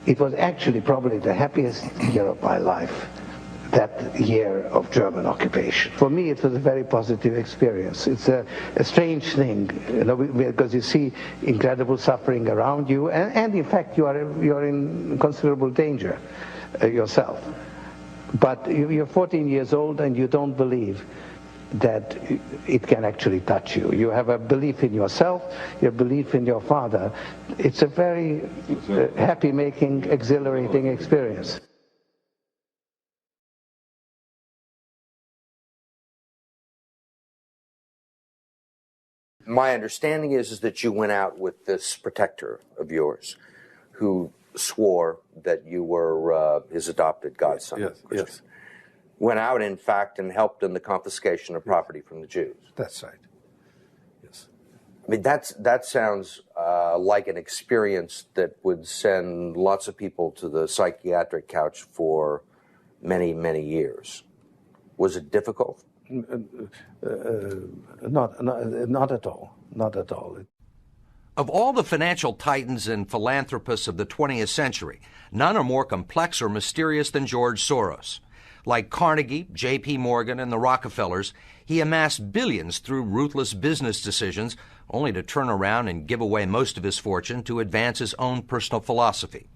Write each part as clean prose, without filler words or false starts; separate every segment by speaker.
Speaker 1: It was actually probably the happiest year of my life, that year of German occupation. For me, it was a very positive experience. It's a strange thing, because you see incredible suffering around you, and in fact, you're in considerable danger yourself. But you're 14 years old and you don't believe that it can actually touch you. You have a belief in yourself, your belief in your father. It's a very happy-making, exhilarating experience.
Speaker 2: My understanding is that you went out with this protector of yours who swore that you were his adopted godson.
Speaker 3: Yes.
Speaker 2: Went out, in fact, and helped in the confiscation of property from the Jews.
Speaker 3: That's right. Yes.
Speaker 2: I mean, that sounds like an experience that would send lots of people to the psychiatric couch for many, many years. Was it difficult?
Speaker 1: Not at all. Not at all.
Speaker 4: Of all the financial titans and philanthropists of the 20th century, none are more complex or mysterious than George Soros. Like Carnegie, J.P. Morgan, and the Rockefellers, he amassed billions through ruthless business decisions, only to turn around and give away most of his fortune to advance his own personal philosophy.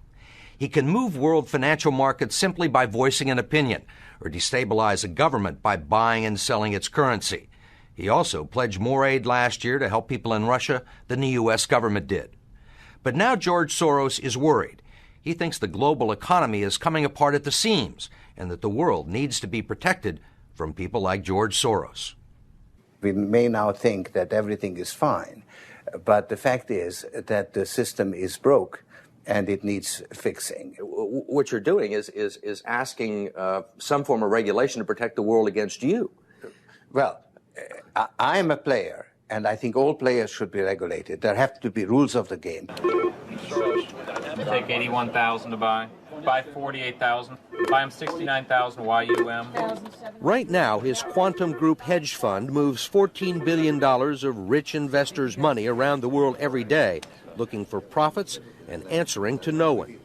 Speaker 4: He can move world financial markets simply by voicing an opinion, or destabilize a government by buying and selling its currency. He also pledged more aid last year to help people in Russia than the U.S. government did. But now George Soros is worried. He thinks the global economy is coming apart at the seams, and that the world needs to be protected from people like George Soros.
Speaker 1: We may now think that everything is fine, but the fact is that the system is broke and it needs fixing.
Speaker 2: What you're doing is asking some form of regulation to protect the world against you.
Speaker 1: Well, I am a player, and I think all players should be regulated. There have to be rules of the game.
Speaker 5: Take 81,000 to buy. Buy 48,000. Buy him 69,000 YUM.
Speaker 4: Right now, his Quantum Group hedge fund moves $14 billion of rich investors' money around the world every day, looking for profits and answering to no one.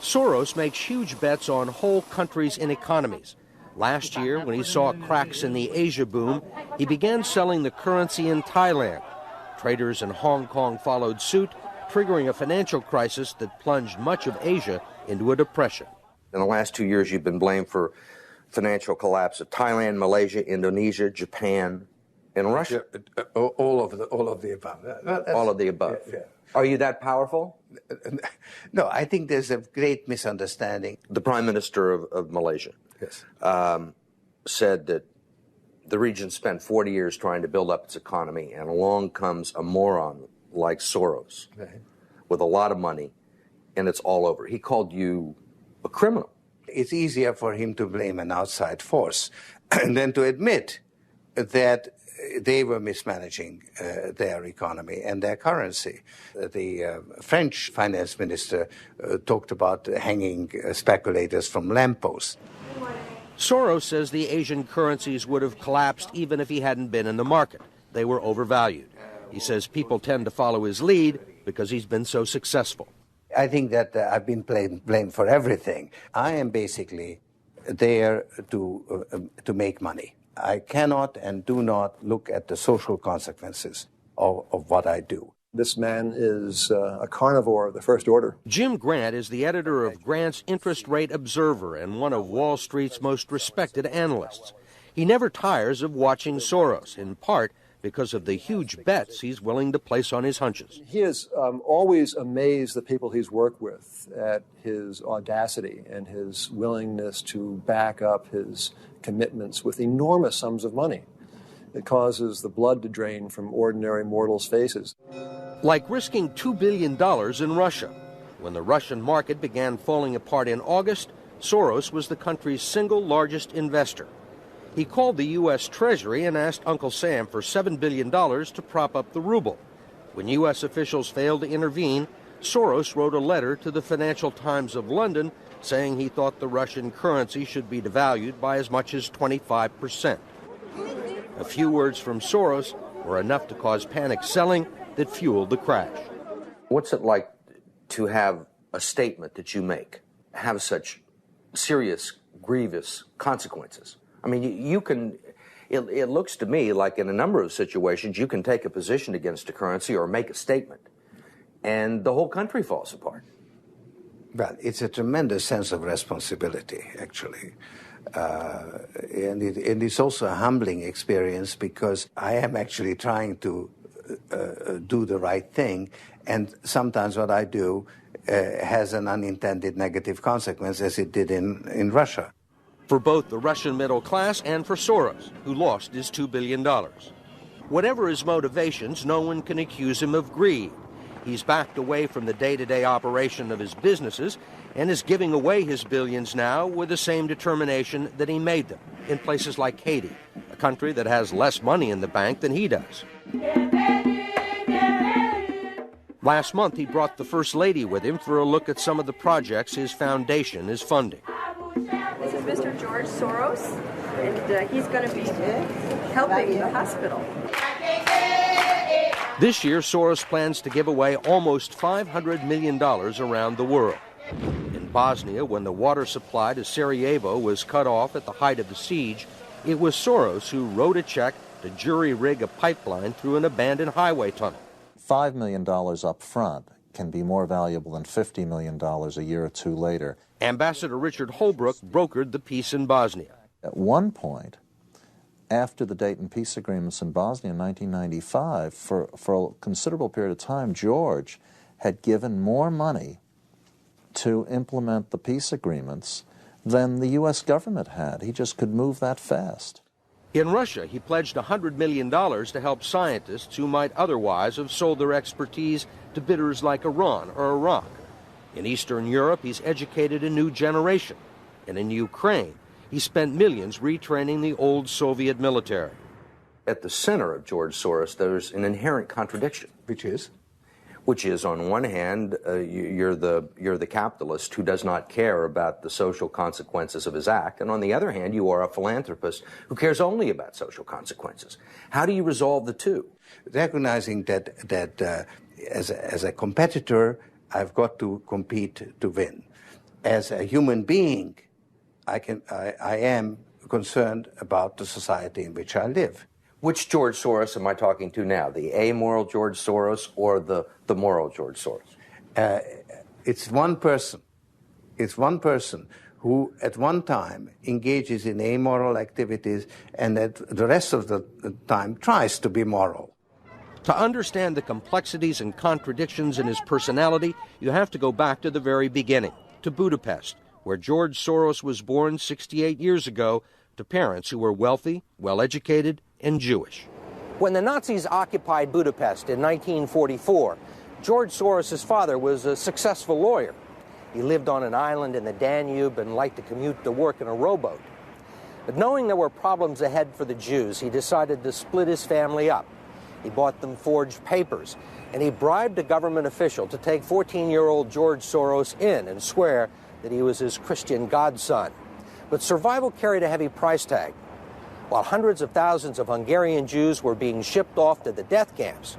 Speaker 4: Soros makes huge bets on whole countries and economies. Last year, when he saw cracks in the Asia boom, he began selling the currency in Thailand. Traders in Hong Kong followed suit, triggering a financial crisis that plunged much of Asia into a depression.
Speaker 2: In the last 2 years, you've been blamed for financial collapse of Thailand, Malaysia, Indonesia, Japan, and Russia.
Speaker 3: Yeah, all of the above.
Speaker 2: All of the above.
Speaker 3: Yeah.
Speaker 2: Are you that powerful?
Speaker 1: No, I think there's a great misunderstanding.
Speaker 2: The Prime Minister of Malaysia said that the region spent 40 years trying to build up its economy, and along comes a moron like Soros with a lot of money, and it's all over. He called you a criminal.
Speaker 1: It's easier for him to blame an outside force than to admit that they were mismanaging their economy and their currency. The French finance minister talked about hanging speculators from lampposts.
Speaker 4: Soros says the Asian currencies would have collapsed even if he hadn't been in the market. They were overvalued. He says people tend to follow his lead because he's been so successful.
Speaker 1: I think that I've been blamed for everything. I am basically there to make money. I cannot and do not look at the social consequences of what I do.
Speaker 6: This man is a carnivore of the first order.
Speaker 4: Jim Grant is the editor of Grant's Interest Rate Observer and one of Wall Street's most respected analysts. He never tires of watching Soros, in part because of the huge bets he's willing to place on his hunches.
Speaker 6: He has always amazed the people he's worked with at his audacity and his willingness to back up his commitments with enormous sums of money. It causes the blood to drain from ordinary mortals' faces.
Speaker 4: Like risking $2 billion in Russia. When the Russian market began falling apart in August, Soros was the country's single largest investor. He called the U.S. Treasury and asked Uncle Sam for $7 billion to prop up the ruble. When U.S. officials failed to intervene, Soros wrote a letter to the Financial Times of London saying he thought the Russian currency should be devalued by as much as 25%. A few words from Soros were enough to cause panic selling that fueled the crash.
Speaker 2: What's it like to have a statement that you make have such serious, grievous consequences? I mean, you can, it looks to me like in a number of situations you can take a position against a currency or make a statement, and the whole country falls apart.
Speaker 1: Well, it's a tremendous sense of responsibility, actually. And it's also a humbling experience because I am actually trying to do the right thing, and sometimes what I do has an unintended negative consequence, as it did in Russia.
Speaker 4: For both the Russian middle class and for Soros, who lost his $2 billion. Whatever his motivations, no one can accuse him of greed. He's backed away from the day-to-day operation of his businesses and is giving away his billions now with the same determination that he made them in places like Haiti, a country that has less money in the bank than he does. Last month, he brought the First Lady with him for a look at some of the projects his foundation is funding.
Speaker 7: This is Mr. George Soros, and he's going to be helping the hospital.
Speaker 4: This year, Soros plans to give away almost $500 million around the world. In Bosnia, when the water supply to Sarajevo was cut off at the height of the siege, it was Soros who wrote a check to jury-rig a pipeline through an abandoned highway tunnel.
Speaker 8: $5 million up front can be more valuable than $50 million a year or two later.
Speaker 4: Ambassador Richard Holbrooke brokered the peace in Bosnia.
Speaker 8: At one point, after the Dayton peace agreements in Bosnia in 1995, for a considerable period of time, George had given more money to implement the peace agreements than the U.S. government had. He just could move that fast.
Speaker 4: In Russia, he pledged $100 million to help scientists who might otherwise have sold their expertise to bidders like Iran or Iraq. In Eastern Europe, he's educated a new generation. And in Ukraine, he spent millions retraining the old Soviet military.
Speaker 2: At the center of George Soros, there's an inherent contradiction.
Speaker 1: Which is?
Speaker 2: Which is, on one hand, you're the capitalist who does not care about the social consequences of his act, and on the other hand, you are a philanthropist who cares only about social consequences. How do you resolve the two?
Speaker 1: Recognizing that as a competitor, I've got to compete to win. As a human being, I am concerned about the society in which I live.
Speaker 2: Which George Soros am I talking to now? The amoral George Soros or the moral George Soros?
Speaker 1: It's one person. It's one person who at one time engages in amoral activities and at the rest of the time tries to be moral.
Speaker 4: To understand the complexities and contradictions in his personality, you have to go back to the very beginning, to Budapest, where George Soros was born 68 years ago to parents who were wealthy, well-educated, and Jewish. When the Nazis occupied Budapest in 1944, George Soros' father was a successful lawyer. He lived on an island in the Danube and liked to commute to work in a rowboat. But knowing there were problems ahead for the Jews, he decided to split his family up. He bought them forged papers, and he bribed a government official to take 14-year-old George Soros in and swear that he was his Christian godson. But survival carried a heavy price tag. While hundreds of thousands of Hungarian Jews were being shipped off to the death camps,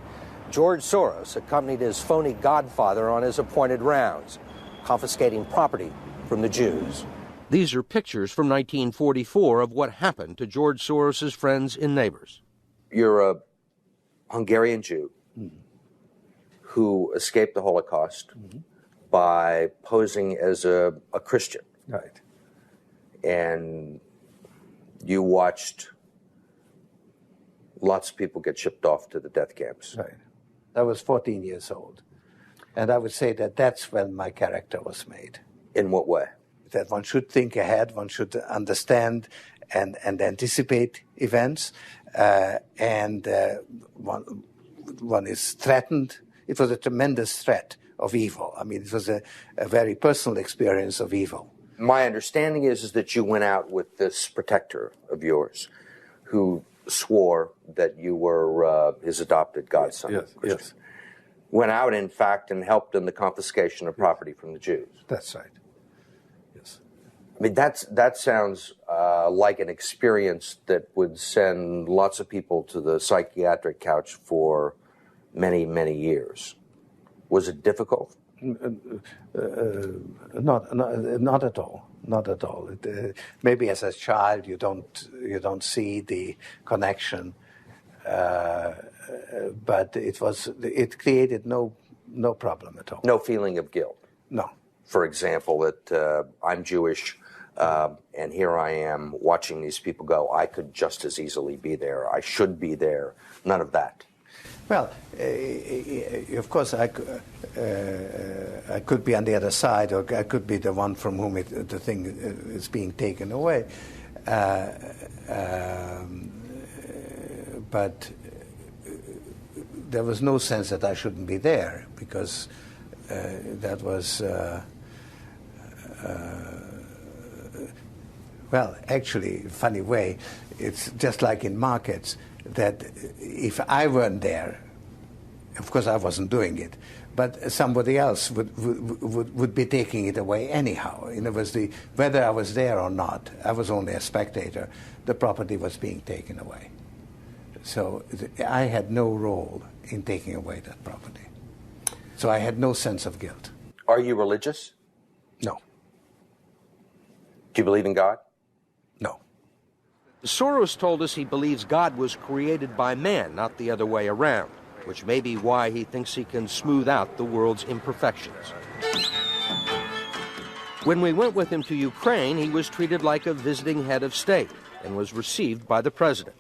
Speaker 4: George Soros accompanied his phony godfather on his appointed rounds, confiscating property from the Jews. These are pictures from 1944 of what happened to George Soros' friends and neighbors.
Speaker 2: You're a Hungarian Jew who escaped the Holocaust by posing as a Christian.
Speaker 1: Right.
Speaker 2: And you watched lots of people get shipped off to the death camps.
Speaker 1: Right. I was 14 years old. And I would say that that's when my character was made.
Speaker 2: In what way?
Speaker 1: That one should think ahead, one should understand and anticipate events, and one is threatened. It was a tremendous threat of evil. I mean, it was a very personal experience of evil.
Speaker 2: My understanding is that you went out with this protector of yours who swore that you were his adopted godson.
Speaker 3: Yes, yes.
Speaker 2: Went out, in fact, and helped in the confiscation of property from the Jews.
Speaker 3: That's right. Yes.
Speaker 2: I mean, that sounds like an experience that would send lots of people to the psychiatric couch for many, many years. Was it difficult?
Speaker 1: Not at all. Not at all. Maybe as a child you don't see the connection, but it created no problem at all.
Speaker 2: No feeling of guilt.
Speaker 1: No.
Speaker 2: For example, that I'm Jewish, and here I am watching these people go. I could just as easily be there. I should be there. None of that.
Speaker 1: Well, of course, I could be on the other side, or I could be the one from whom the thing is being taken away. But there was no sense that I shouldn't be there, because that was, well, actually, funny way, it's just like in markets, that if I weren't there, of course I wasn't doing it, but somebody else would be taking it away anyhow. In other words, whether I was there or not, I was only a spectator, the property was being taken away. So I had no role in taking away that property. So I had no sense of guilt.
Speaker 2: Are you religious?
Speaker 1: No.
Speaker 2: Do you believe in God?
Speaker 1: No.
Speaker 4: Soros told us he believes God was created by man, not the other way around, which may be why he thinks he can smooth out the world's imperfections. When we went with him to Ukraine, he was treated like a visiting head of state and was received by the president.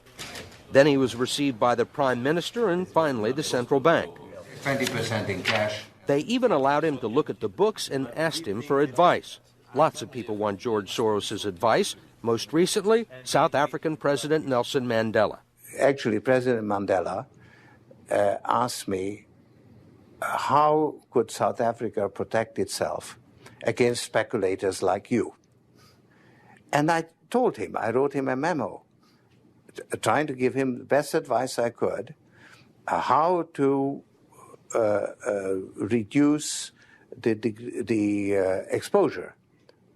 Speaker 4: Then he was received by the prime minister and finally the central bank.
Speaker 1: 20% in cash.
Speaker 4: They even allowed him to look at the books and asked him for advice. Lots of people want George Soros' advice. Most recently, South African President Nelson Mandela.
Speaker 1: Actually, President Mandela asked me, how could South Africa protect itself against speculators like you? And I told him, I wrote him a memo, trying to give him the best advice I could, how to reduce the exposure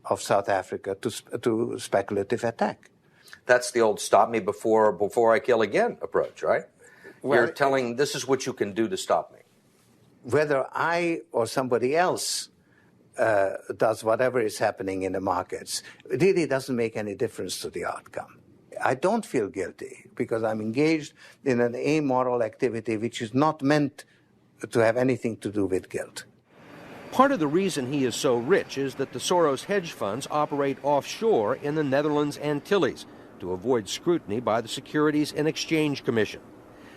Speaker 1: of South Africa to speculative attack.
Speaker 2: That's the old stop me before I kill again approach, right?
Speaker 1: Well,
Speaker 2: you're telling this is what you can do to stop me.
Speaker 1: Whether I or somebody else does whatever is happening in the markets, it really doesn't make any difference to the outcome. I don't feel guilty because I'm engaged in an amoral activity which is not meant to have anything to do with guilt.
Speaker 4: Part of the reason he is so rich is that the Soros hedge funds operate offshore in the Netherlands Antilles to avoid scrutiny by the Securities and Exchange Commission.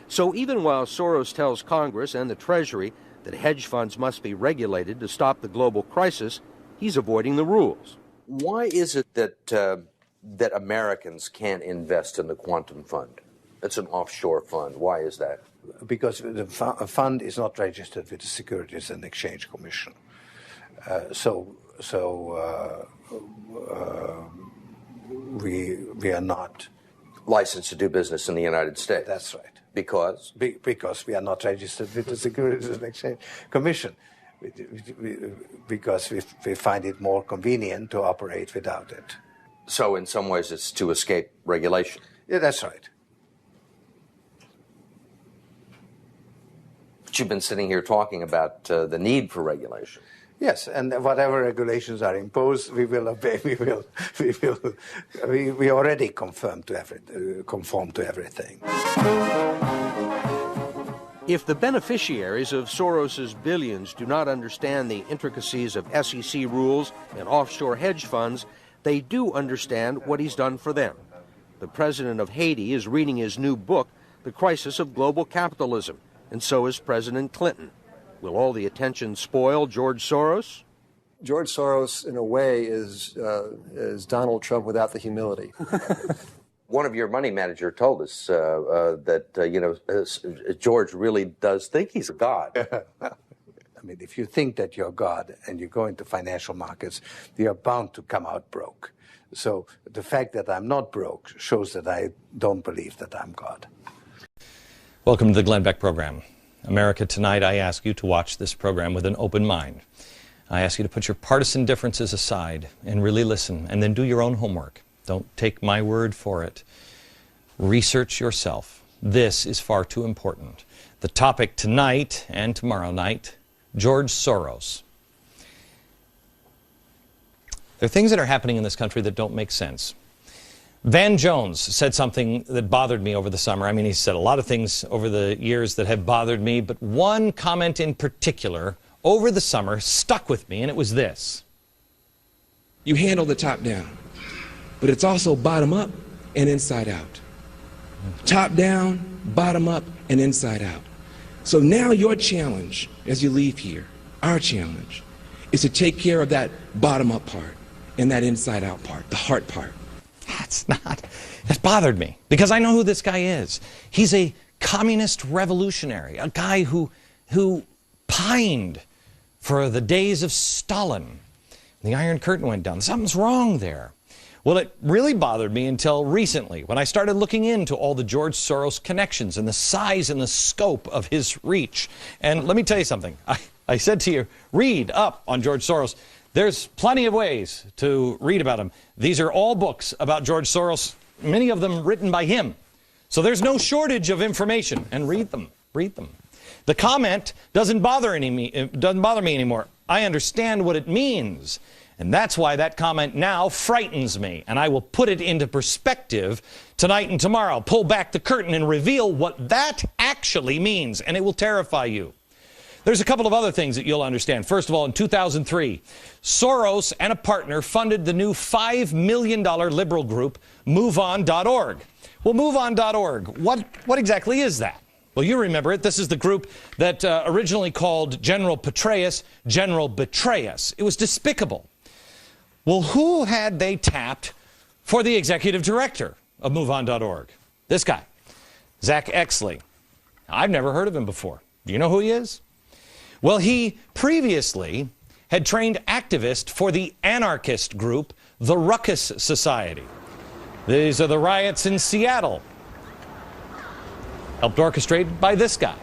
Speaker 4: So even while Soros tells Congress and the Treasury that hedge funds must be regulated to stop the global crisis, he's avoiding the rules.
Speaker 2: Why is it that Americans can't invest in the quantum fund? It's an offshore fund. Why is that?
Speaker 1: Because the fund is not registered with the Securities and Exchange Commission. We are not
Speaker 2: licensed to do business in the United States.
Speaker 1: That's right.
Speaker 2: Because?
Speaker 1: Because we are not registered with the Securities and Exchange Commission. Because we find it more convenient to operate without it.
Speaker 2: So in some ways it's to escape regulation.
Speaker 1: Yeah, that's right.
Speaker 2: But you've been sitting here talking about the need for regulation.
Speaker 1: Yes, and whatever regulations are imposed, we will obey. We already conform to everything.
Speaker 4: If the beneficiaries of Soros's billions do not understand the intricacies of SEC rules and offshore hedge funds, they do understand what he's done for them. The president of Haiti is reading his new book, The Crisis of Global Capitalism, and so is President Clinton. Will all the attention spoil George Soros?
Speaker 6: George Soros, in a way, is Donald Trump without the humility.
Speaker 2: One of your money manager told us that George really does think he's a god.
Speaker 1: I mean, if you think that you're God and you go into financial markets, you're bound to come out broke. So the fact that I'm not broke shows that I don't believe that I'm God.
Speaker 9: Welcome to the Glenn Beck program. America, tonight I ask you to watch this program with an open mind. I ask you to put your partisan differences aside and really listen, and then do your own homework. Don't take my word for it. Research yourself. This is far too important. The topic tonight and tomorrow night, George Soros, There are things that are happening in this country that don't make sense. Van Jones said something that bothered me over the summer. I mean, he said a lot of things over the years that have bothered me, but one comment in particular over the summer stuck with me, and it was this.
Speaker 10: You handle the top down, but it's also bottom up and inside out. Top down, bottom up, and inside out. So now your challenge as you leave here, our challenge, is to take care of that bottom up part and that inside out part, the heart part.
Speaker 9: That's bothered me because I know who this guy is. He's a communist revolutionary, a guy who pined for the days of Stalin. The Iron Curtain went down. Something's wrong there. Well, it really bothered me until recently when I started looking into all the George Soros connections and the size and the scope of his reach. And let me tell you something. I said to you, read up on George Soros. There's plenty of ways to read about him. These are all books about George Soros, many of them written by him. So there's no shortage of information, and read them. Read them. The comment doesn't bother me anymore. I understand what it means. And that's why that comment now frightens me. And I will put it into perspective tonight and tomorrow. Pull back the curtain and reveal what that actually means. And it will terrify you. There's a couple of other things that you'll understand. First of all, in 2003, Soros and a partner funded the new $5 million liberal group, MoveOn.org. Well, MoveOn.org, what exactly is that? Well, you remember it. This is the group that originally called General Petraeus General Betrayus. It was despicable. Well, who had they tapped for the executive director of MoveOn.org? This guy, Zach Exley. I've never heard of him before. Do you know who he is? Well, he previously had trained activists for the anarchist group, the Ruckus Society. These are the riots in Seattle, helped orchestrated by this guy.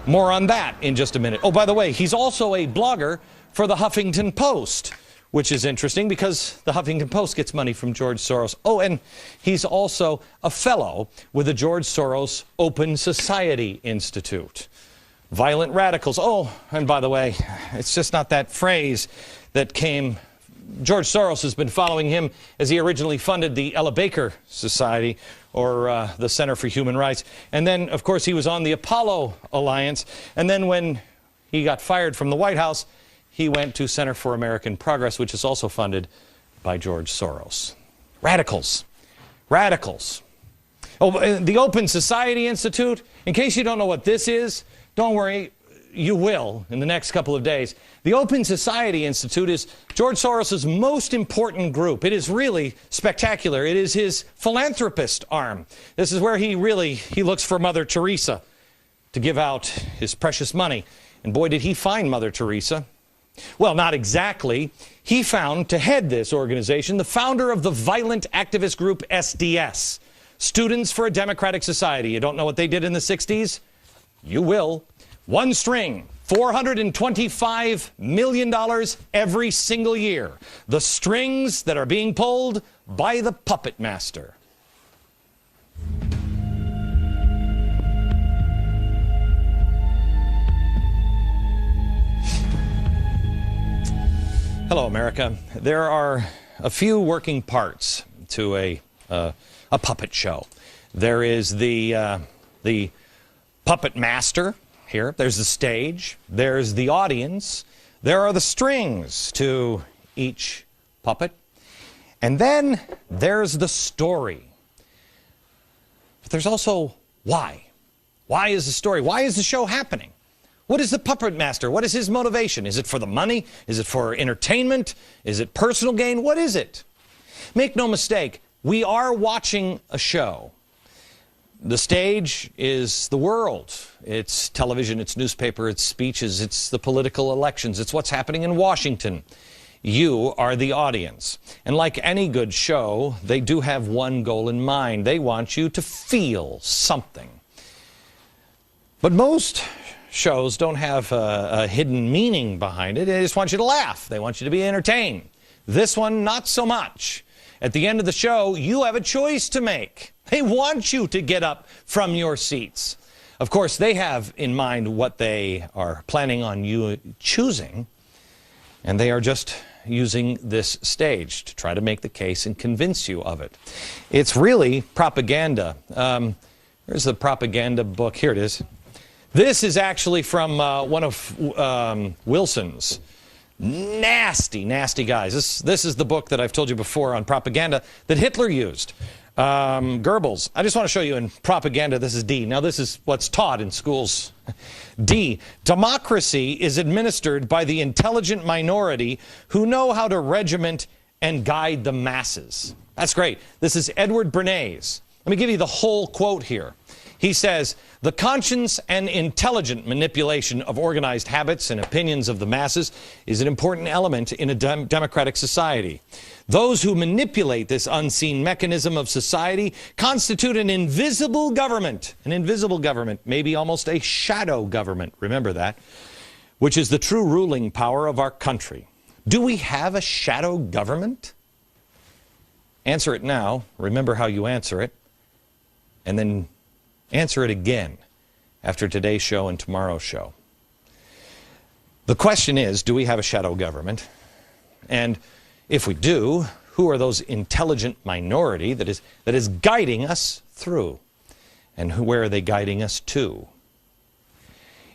Speaker 9: More on that in just a minute. Oh, by the way, he's also a blogger for the Huffington Post, which is interesting because the Huffington Post gets money from George Soros. Oh, and he's also a fellow with the George Soros Open Society Institute. Violent radicals. Oh, and by the way, it's just not that phrase that came. George Soros has been following him as he originally funded the Ella Baker Society, or the Center for Human Rights. And then, of course, he was on the Apollo Alliance. And then when he got fired from the White House, he went to Center for American Progress, which is also funded by George Soros. Radicals. Radicals. Oh, the Open Society Institute, in case you don't know what this is, don't worry, you will in the next couple of days. The Open Society Institute is George Soros' most important group. It is really spectacular. It is his philanthropist arm. This is where he looks for Mother Teresa to give out his precious money. And boy, did he find Mother Teresa. Well, not exactly. He found, to head this organization, the founder of the violent activist group SDS, Students for a Democratic Society. You don't know what they did in the 60s? You will. One string, $425 million every single year. The strings that are being pulled by the puppet master. Hello, America. There are a few working parts to a puppet show. There is the puppet master here. There's the stage. There's the audience. There are the strings to each puppet. And then there's the story. But there's also why. Why is the story? Why is the show happening? What is the puppet master? What is his motivation? Is it for the money? Is it for entertainment? Is it personal gain? What is it? Make no mistake, we are watching a show. The stage is the world. It's television, it's newspaper, it's speeches, it's the political elections, it's what's happening in Washington. You are the audience. And like any good show, they do have one goal in mind. They want you to feel something. But most shows don't have a hidden meaning behind it. They just want you to laugh. They want you to be entertained. This one, not so much. At the end of the show, you have a choice to make. They want you to get up from your seats. Of course, they have in mind what they are planning on you choosing, and they are just using this stage to try to make the case and convince you of it. It's really propaganda. Here's the propaganda book. Here it is. This is actually from one of Wilson's. Nasty, nasty guys. This is the book that I've told you before on propaganda that Hitler used. Goebbels. I just want to show you in propaganda, this is D. Now this is what's taught in schools. D. Democracy is administered by the intelligent minority who know how to regiment and guide the masses. That's great. This is Edward Bernays. Let me give you the whole quote here. He says, the conscious and intelligent manipulation of organized habits and opinions of the masses is an important element in a democratic society. Those who manipulate this unseen mechanism of society constitute an invisible government, maybe almost a shadow government, remember that, which is the true ruling power of our country. Do we have a shadow government? Answer it now, remember how you answer it, and then answer it again after today's show and tomorrow's show. The question is, do we have a shadow government? And if we do, who are those intelligent minority that is guiding us through? And where are they guiding us to?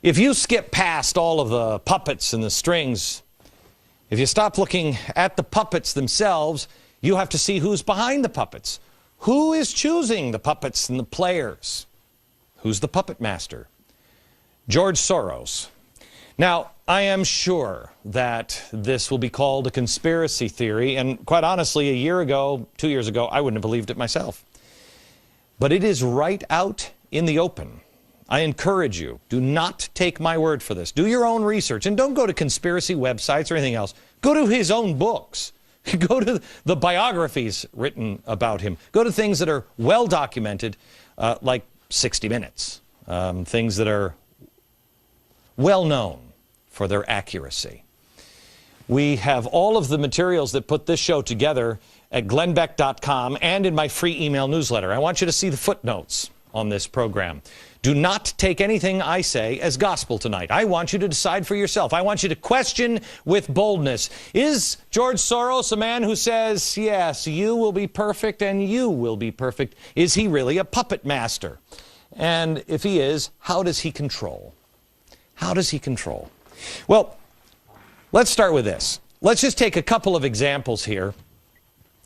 Speaker 9: If you skip past all of the puppets and the strings, if you stop looking at the puppets themselves, you have to see who's behind the puppets. Who is choosing the puppets and the players? Who's the puppet master? George Soros. Now, I am sure that this will be called a conspiracy theory, and quite honestly, a year ago, 2 years ago, I wouldn't have believed it myself. But it is right out in the open. I encourage you, do not take my word for this. Do your own research, and don't go to conspiracy websites or anything else. Go to his own books. Go to the biographies written about him. Go to things that are well documented, like 60 Minutes, things that are well known for their accuracy. We have all of the materials that put this show together at glennbeck.com and in my free email newsletter. I want you to see the footnotes on this program. Do not take anything I say as gospel tonight. I want you to decide for yourself. I want you to question with boldness. Is George Soros a man who says, yes, you will be perfect and you will be perfect? Is he really a puppet master? And if he is, how does he control? How does he control? Well, let's start with this. Let's just take a couple of examples here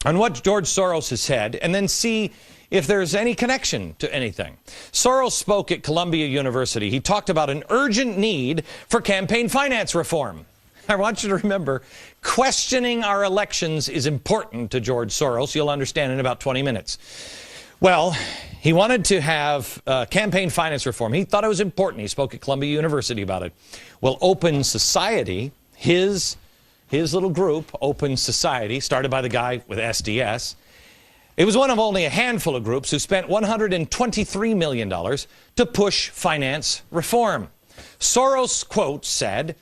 Speaker 9: on what George Soros has said and then see if there's any connection to anything. Soros spoke at Columbia University. He talked about an urgent need for campaign finance reform. I want you to remember, questioning our elections is important to George Soros. You'll understand in about 20 minutes. Well, he wanted to have campaign finance reform. He thought it was important. He spoke at Columbia University about it. Well, Open Society, his little group, Open Society, started by the guy with SDS, it was one of only a handful of groups who spent $123 million to push finance reform. Soros, quote, said,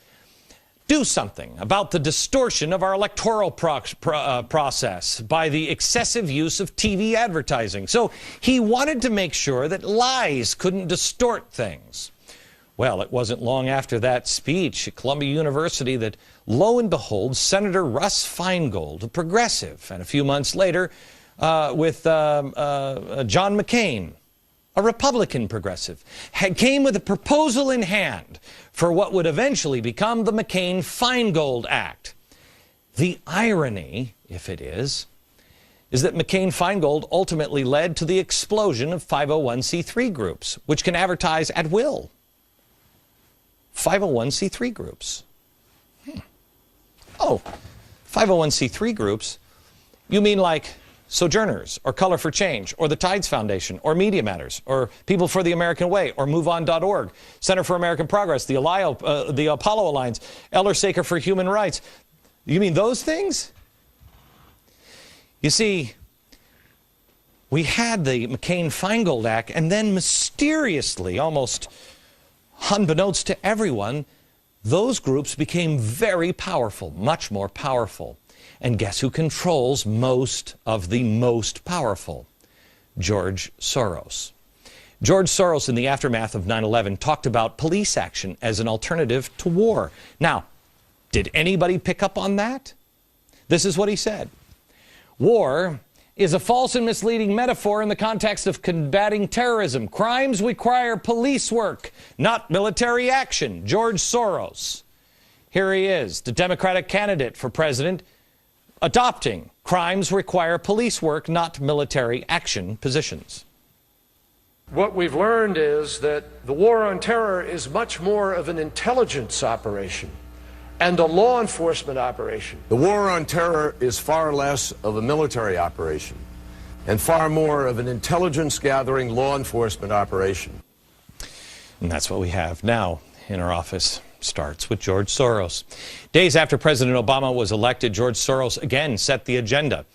Speaker 9: do something about the distortion of our electoral process by the excessive use of TV advertising. So he wanted to make sure that lies couldn't distort things. Well, it wasn't long after that speech at Columbia University that, lo and behold, Senator Russ Feingold, a progressive, and a few months later with John McCain, a Republican progressive, came with a proposal in hand for what would eventually become the McCain-Feingold Act. The irony, if it is that McCain-Feingold ultimately led to the explosion of 501c3 groups, which can advertise at will. 501c3 groups. Oh, 501c3 groups? You mean like Sojourners, or Color for Change, or the Tides Foundation, or Media Matters, or People for the American Way, or MoveOn.org, Center for American Progress, the Apollo Alliance, Elder Saker for Human Rights. You mean those things? You see, we had the McCain-Feingold Act, and then mysteriously, almost unbeknownst to everyone, those groups became very powerful, much more powerful. And guess who controls most of the most powerful? George Soros. George Soros, in the aftermath of 9/11, talked about police action as an alternative to war. Now, did anybody pick up on that? This is what he said. War is a false and misleading metaphor in the context of combating terrorism. Crimes require police work, not military action. George Soros. Here he is, the Democratic candidate for president, adopting crimes require police work, not military action positions.
Speaker 11: What we've learned is that the war on terror is much more of an intelligence operation and a law enforcement operation.
Speaker 12: The war on terror is far less of a military operation and far more of an intelligence-gathering law enforcement operation.
Speaker 9: And that's what we have now in our office. Starts with George Soros. Days after President Obama was elected, George Soros again set the agenda.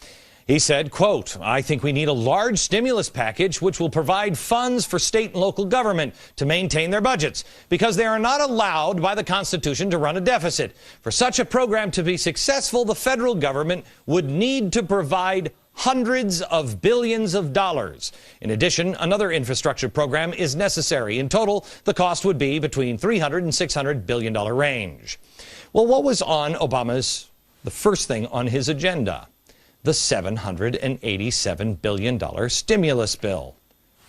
Speaker 9: He said, quote, "I think we need a large stimulus package which will provide funds for state and local government to maintain their budgets because they are not allowed by the Constitution to run a deficit. For such a program to be successful, the federal government would need to provide hundreds of billions of dollars. In addition, another infrastructure program is necessary. In total, the cost would be between $300 and $600 billion range." Well, what was on the first thing on his agenda? The $787 billion stimulus bill.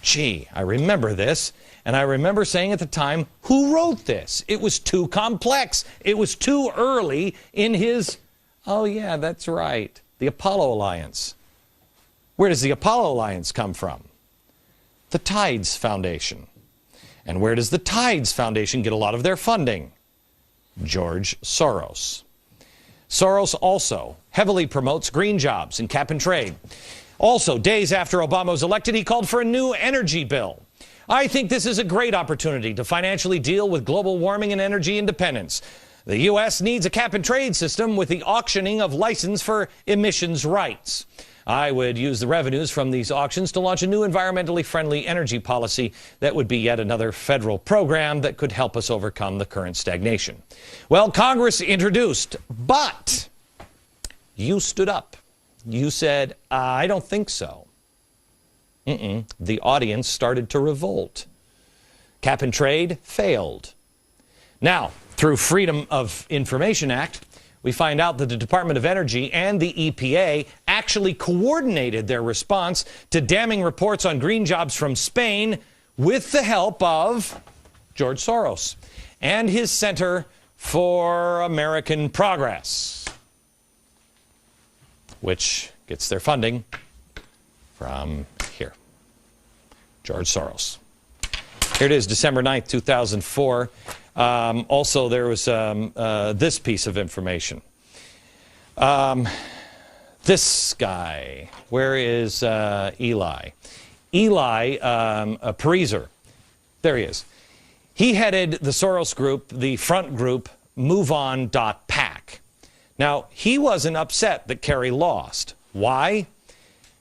Speaker 9: Gee, I remember this, and I remember saying at the time, who wrote this? It was too complex. It was too early in his, oh yeah, that's right, the Apollo Alliance. Where does the Apollo Alliance come from? The Tides Foundation. And where does the Tides Foundation get a lot of their funding? George Soros. Soros also heavily promotes green jobs and cap and trade. Also, days after Obama was elected, he called for a new energy bill. "I think this is a great opportunity to financially deal with global warming and energy independence. The U.S. needs a cap and trade system with the auctioning of license for emissions rights. I would use the revenues from these auctions to launch a new environmentally friendly energy policy that would be yet another federal program that could help us overcome the current stagnation." Well, Congress introduced, but you stood up. You said, "I don't think so." The audience started to revolt. Cap and trade failed. Now, through Freedom of Information Act, we find out that the Department of Energy and the EPA actually coordinated their response to damning reports on green jobs from Spain with the help of George Soros and his Center for American Progress, which gets their funding from here, George Soros. Here it is, December 9th, 2004. Also, there was this piece of information. This guy, where is Eli? Eli Pariser. There he is. He headed the Soros group, the front group, MoveOn.pac. Now, he wasn't upset that Kerry lost. Why?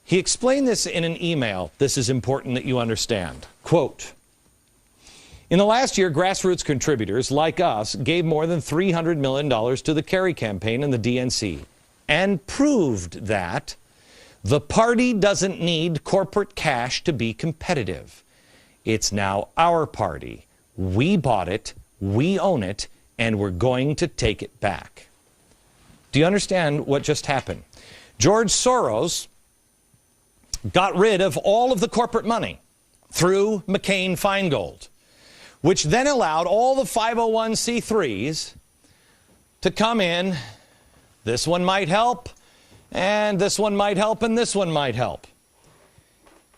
Speaker 9: He explained this in an email. This is important that you understand. Quote, "In the last year, grassroots contributors like us gave more than $300 million to the Kerry campaign and the DNC and proved that the party doesn't need corporate cash to be competitive. It's now our party. We bought it, we own it, and we're going to take it back." Do you understand what just happened? George Soros got rid of all of the corporate money through McCain-Feingold, which then allowed all the 501c3s to come in. This one might help, and this one might help, and this one might help.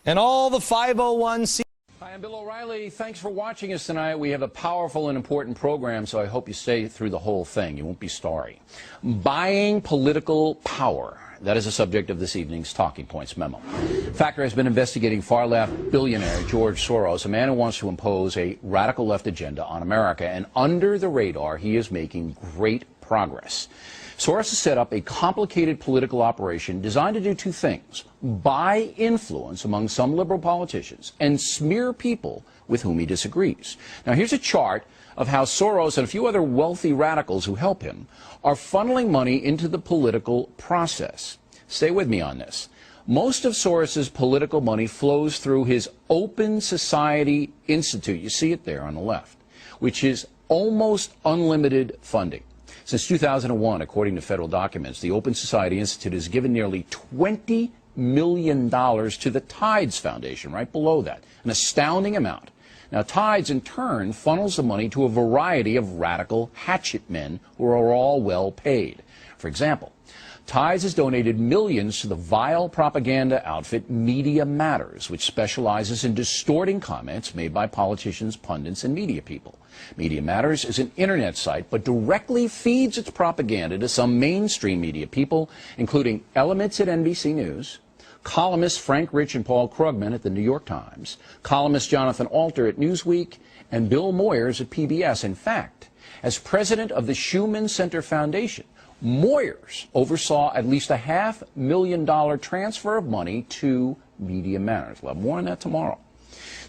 Speaker 9: And all the 501c...
Speaker 13: Hi, I'm Bill O'Reilly. Thanks for watching us tonight. We have a powerful and important program, so I hope you stay through the whole thing. You won't be sorry. Buying political power. That is the subject of this evening's Talking Points memo. Factor has been investigating far-left billionaire George Soros, a man who wants to impose a radical left agenda on America. And under the radar, he is making great progress. Soros has set up a complicated political operation designed to do two things: buy influence among some liberal politicians and smear people with whom he disagrees. Now, here's a chart of how Soros and a few other wealthy radicals who help him are funneling money into the political process. Stay with me on this. Most of Soros's political money flows through his Open Society Institute. You see it there on the left, which is almost unlimited funding. Since 2001, according to federal documents, the Open Society Institute has given nearly $20 million to the Tides Foundation, right below that, an astounding amount. Now, Tides, in turn, funnels the money to a variety of radical hatchet men who are all well paid. For example, Tides has donated millions to the vile propaganda outfit Media Matters, which specializes in distorting comments made by politicians, pundits, and media people. Media Matters is an internet site, but directly feeds its propaganda to some mainstream media people, including elements at NBC News, columnists Frank Rich and Paul Krugman at the New York Times, columnist Jonathan Alter at Newsweek, and Bill Moyers at PBS. In fact, as president of the Schumann Center Foundation, Moyers oversaw at least a $500,000 transfer of money to Media Matters. We'll have more on that tomorrow.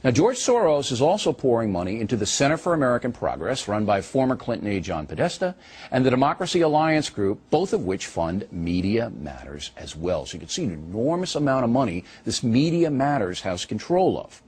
Speaker 13: Now, George Soros is also pouring money into the Center for American Progress, run by former Clinton aide John Podesta, and the Democracy Alliance Group, both of which fund Media Matters as well. So you can see an enormous amount of money this Media Matters has control of.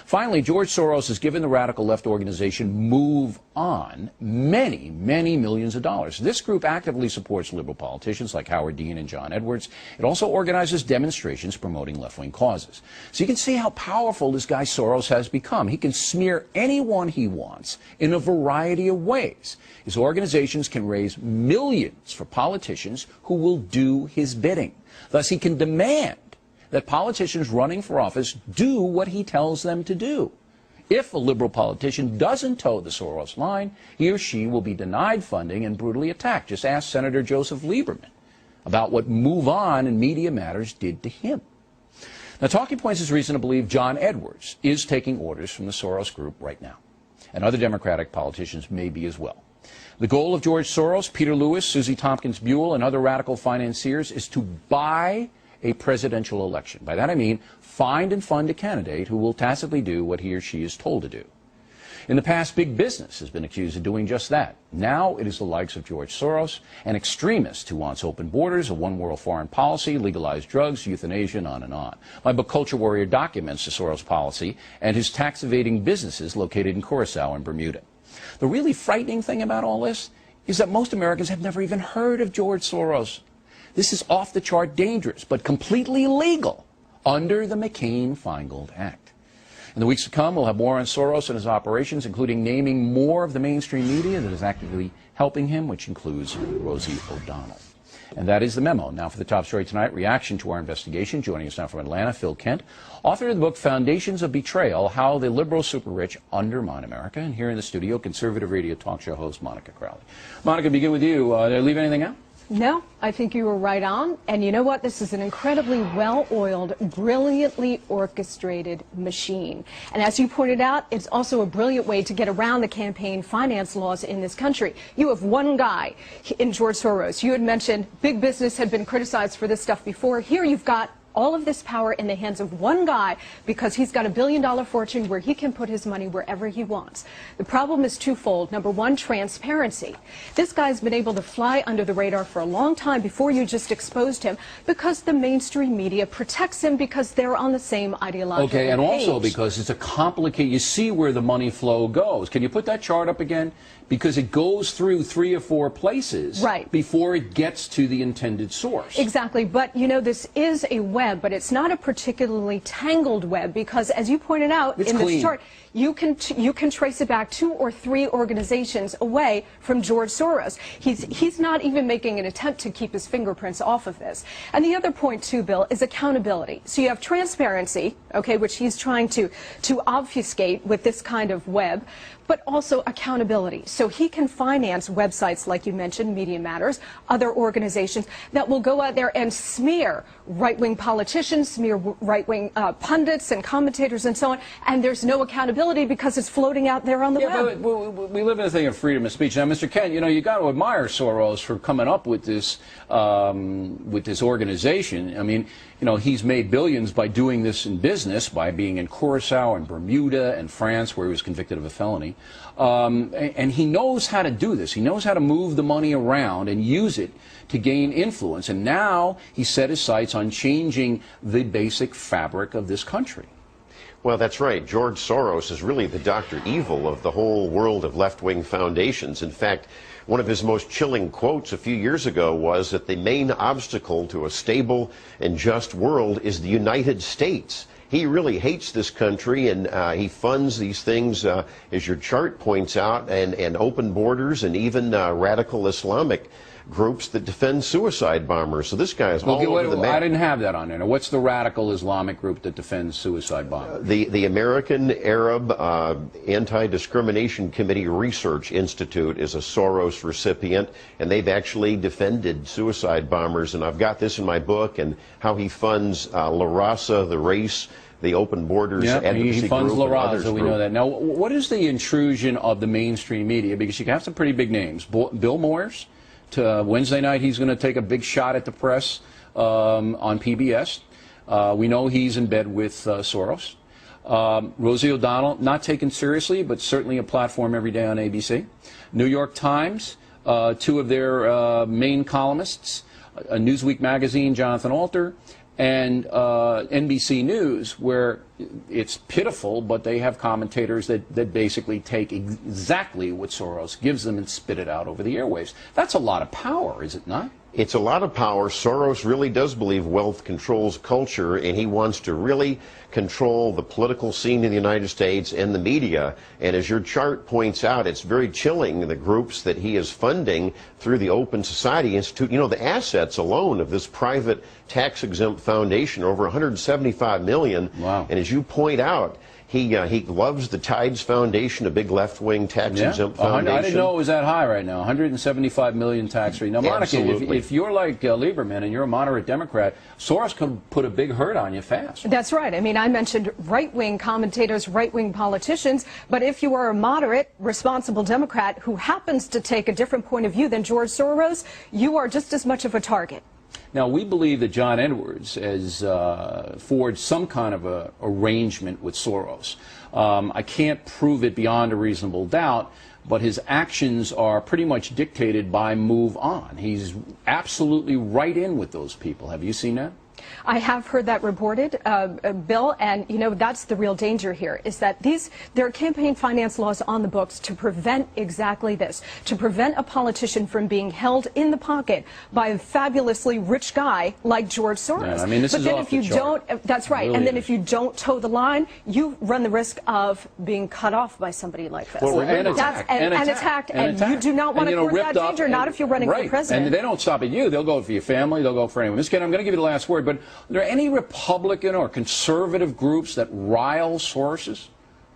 Speaker 13: Finally, George Soros has given the radical left organization Move On many, many millions of dollars. This group actively supports liberal politicians like Howard Dean and John Edwards. It also organizes demonstrations promoting left-wing causes. So you can see how powerful this guy Soros has become. He can smear anyone he wants in a variety of ways. His organizations can raise millions for politicians who will do his bidding. Thus, he can demand that politicians running for office do what he tells them to do. If a liberal politician doesn't toe the Soros line, he or she will be denied funding and brutally attacked. Just ask Senator Joseph Lieberman about what Move On and Media Matters did to him. Now, Talking Points has reason to believe John Edwards is taking orders from the Soros group right now, and other Democratic politicians may be as well. The goal of George Soros, Peter Lewis, Susie Tompkins Buell, and other radical financiers is to buy a presidential election. By that I mean find and fund a candidate who will tacitly do what he or she is told to do. In the past, big business has been accused of doing just that. Now it is the likes of George Soros, an extremist who wants open borders, a one-world foreign policy, legalized drugs, euthanasia, and on and on. My book, Culture Warrior, documents the Soros policy and his tax-evading businesses located in Curacao and Bermuda. The really frightening thing about all this is that most Americans have never even heard of George Soros. This is off-the-chart dangerous, but completely legal under the McCain-Feingold Act. In the weeks to come, we'll have more on Soros and his operations, including naming more of the mainstream media that is actively helping him, which includes Rosie O'Donnell. And that is the memo. Now for the top story tonight, reaction to our investigation. Joining us now from Atlanta, Phil Kent, author of the book Foundations of Betrayal, How the Liberal Super-Rich Undermine America. And here in the studio, conservative radio talk show host Monica Crowley. Monica, begin with you. Did I leave anything out?
Speaker 14: No, I think you were right on. And you know what? This is an incredibly well-oiled, brilliantly orchestrated machine. And as you pointed out, it's also a brilliant way to get around the campaign finance laws in this country. You have one guy in George Soros. You had mentioned big business had been criticized for this stuff before. Here you've got all of this power in the hands of one guy because he's got $1 billion fortune where he can put his money wherever he wants. The problem is twofold. Number one, transparency. This guy's been able to fly under the radar for a long time before you just exposed him because the mainstream media protects him because they're on the same ideological
Speaker 13: Okay, and
Speaker 14: page.
Speaker 13: also because it's a complicated, you see where the money flow goes. Can you put that chart up again? Because it goes through 3 or 4 places before it gets to the intended source.
Speaker 14: Exactly, but you know, this is a web, but it's not a particularly tangled web because, as you pointed out in this chart, you can trace it back 2 or 3 organizations away from George Soros. He's not even making an attempt to keep his fingerprints off of this. And the other point too, Bill, is accountability. So you have transparency, okay, which he's trying to obfuscate with this kind of web, but also accountability. So he can finance websites like you mentioned, Media Matters, other organizations that will go out there and smear right-wing politicians, smear right-wing pundits and commentators and so on, and there's no accountability because it's floating out there on the web.
Speaker 13: But we live in a thing of freedom of speech. Now, Mr. Kent, you know, you got to admire Soros for coming up with this organization. I mean, you know, he's made billions by doing this in business, by being in Curacao and Bermuda and France, where he was convicted of a felony. And he knows how to do this. He knows how to move the money around and use it to gain influence. And now he set his sights on changing the basic fabric of this country.
Speaker 15: Well, that's right. George Soros is really the Dr. Evil of the whole world of left-wing foundations. In fact, one of his most chilling quotes a few years ago was that the main obstacle to a stable and just world is the United States. He really hates this country, and he funds these things, as your chart points out, and open borders, and even radical Islamic groups that defend suicide bombers. So this guy is all over the map.
Speaker 13: I didn't have that on there. Now, what's the radical Islamic group that defends suicide bombers?
Speaker 15: The American Arab Anti-Discrimination Committee Research Institute is a Soros recipient, and they've actually defended suicide bombers. And I've got this in my book, and how he funds La Raza, the race, the open borders advocacy
Speaker 13: he funds
Speaker 15: group,
Speaker 13: La Raza, we know that. Now, what is the intrusion of the mainstream media? Because you have some pretty big names. Bill Moyers. Wednesday night, he's going to take a big shot at the press on PBS. We know he's in bed with Soros. Rosie O'Donnell, not taken seriously, but certainly a platform every day on ABC. New York Times, two of their main columnists, Newsweek magazine, Jonathan Alter, and NBC News, where it's pitiful, but they have commentators that basically take exactly what Soros gives them and spit it out over the airwaves. That's a lot of power, is it not?
Speaker 15: It's a lot of power. Soros really does believe wealth controls culture, and he wants to really control the political scene in the United States and the media. And as your chart points out, it's very chilling, the groups that he is funding through the Open Society Institute. You know, the assets alone of this private tax-exempt foundation are over $175 million.
Speaker 13: Wow.
Speaker 15: And as you point out, he loves the Tides Foundation, a big left-wing tax-exempt foundation.
Speaker 13: I didn't know it was that high right now, 175 million tax-free. Now, Monica, if you're like Lieberman and you're a moderate Democrat, Soros could put a big hurt on you fast.
Speaker 14: That's right. I mean, I mentioned right-wing commentators, right-wing politicians, but if you are a moderate, responsible Democrat who happens to take a different point of view than George Soros, you are just as much of a target.
Speaker 13: Now, we believe that John Edwards has forged some kind of a arrangement with Soros. I can't prove it beyond a reasonable doubt, but his actions are pretty much dictated by Move On. He's absolutely right in with those people. Have you seen that?
Speaker 14: I have heard that reported, Bill, and you know that's the real danger here, is that there are campaign finance laws on the books to prevent exactly this, to prevent a politician from being held in the pocket by a fabulously rich guy like George Soros.
Speaker 13: Yeah, I mean, this is off the chart.
Speaker 14: That's right,
Speaker 13: Really
Speaker 14: and then if you don't toe the line, you run the risk of being cut off by somebody like this.
Speaker 13: Well, and attacked,
Speaker 14: and you do not want to court that danger, not if you're running for president.
Speaker 13: And they don't stop at you. They'll go for your family. They'll go for anyone. Ms. Kennedy, I'm going to give you the last word, but are there any Republican or conservative groups that rival Soros?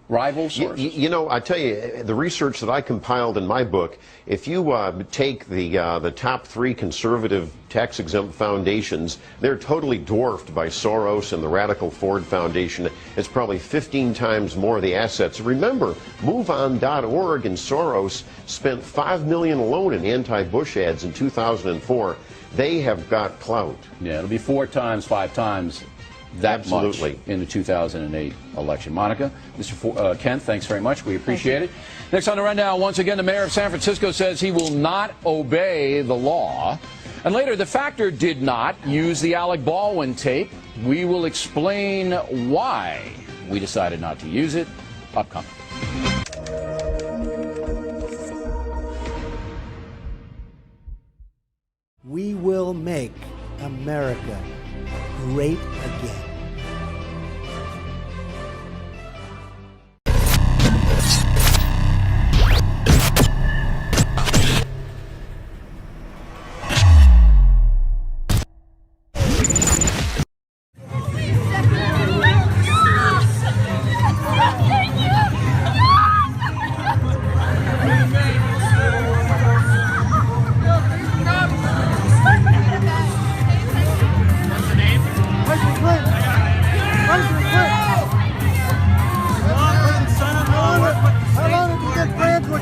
Speaker 15: You know, I tell you, the research that I compiled in my book, if you take the top 3 conservative tax-exempt foundations, they're totally dwarfed by Soros and the Radical Ford Foundation. It's probably 15 times more of the assets. Remember, MoveOn.org and Soros spent $5 million alone in anti-Bush ads in 2004. They have got clout.
Speaker 13: Yeah, it'll be 4 times, 5 times that much in the 2008 election. Monica, Mr. Kent, thanks very much. We appreciate it. Next on the rundown, once again, the mayor of San Francisco says he will not obey the law. And later, the Factor did not use the Alec Baldwin tape. We will explain why we decided not to use it. Upcoming.
Speaker 16: We will make America great again.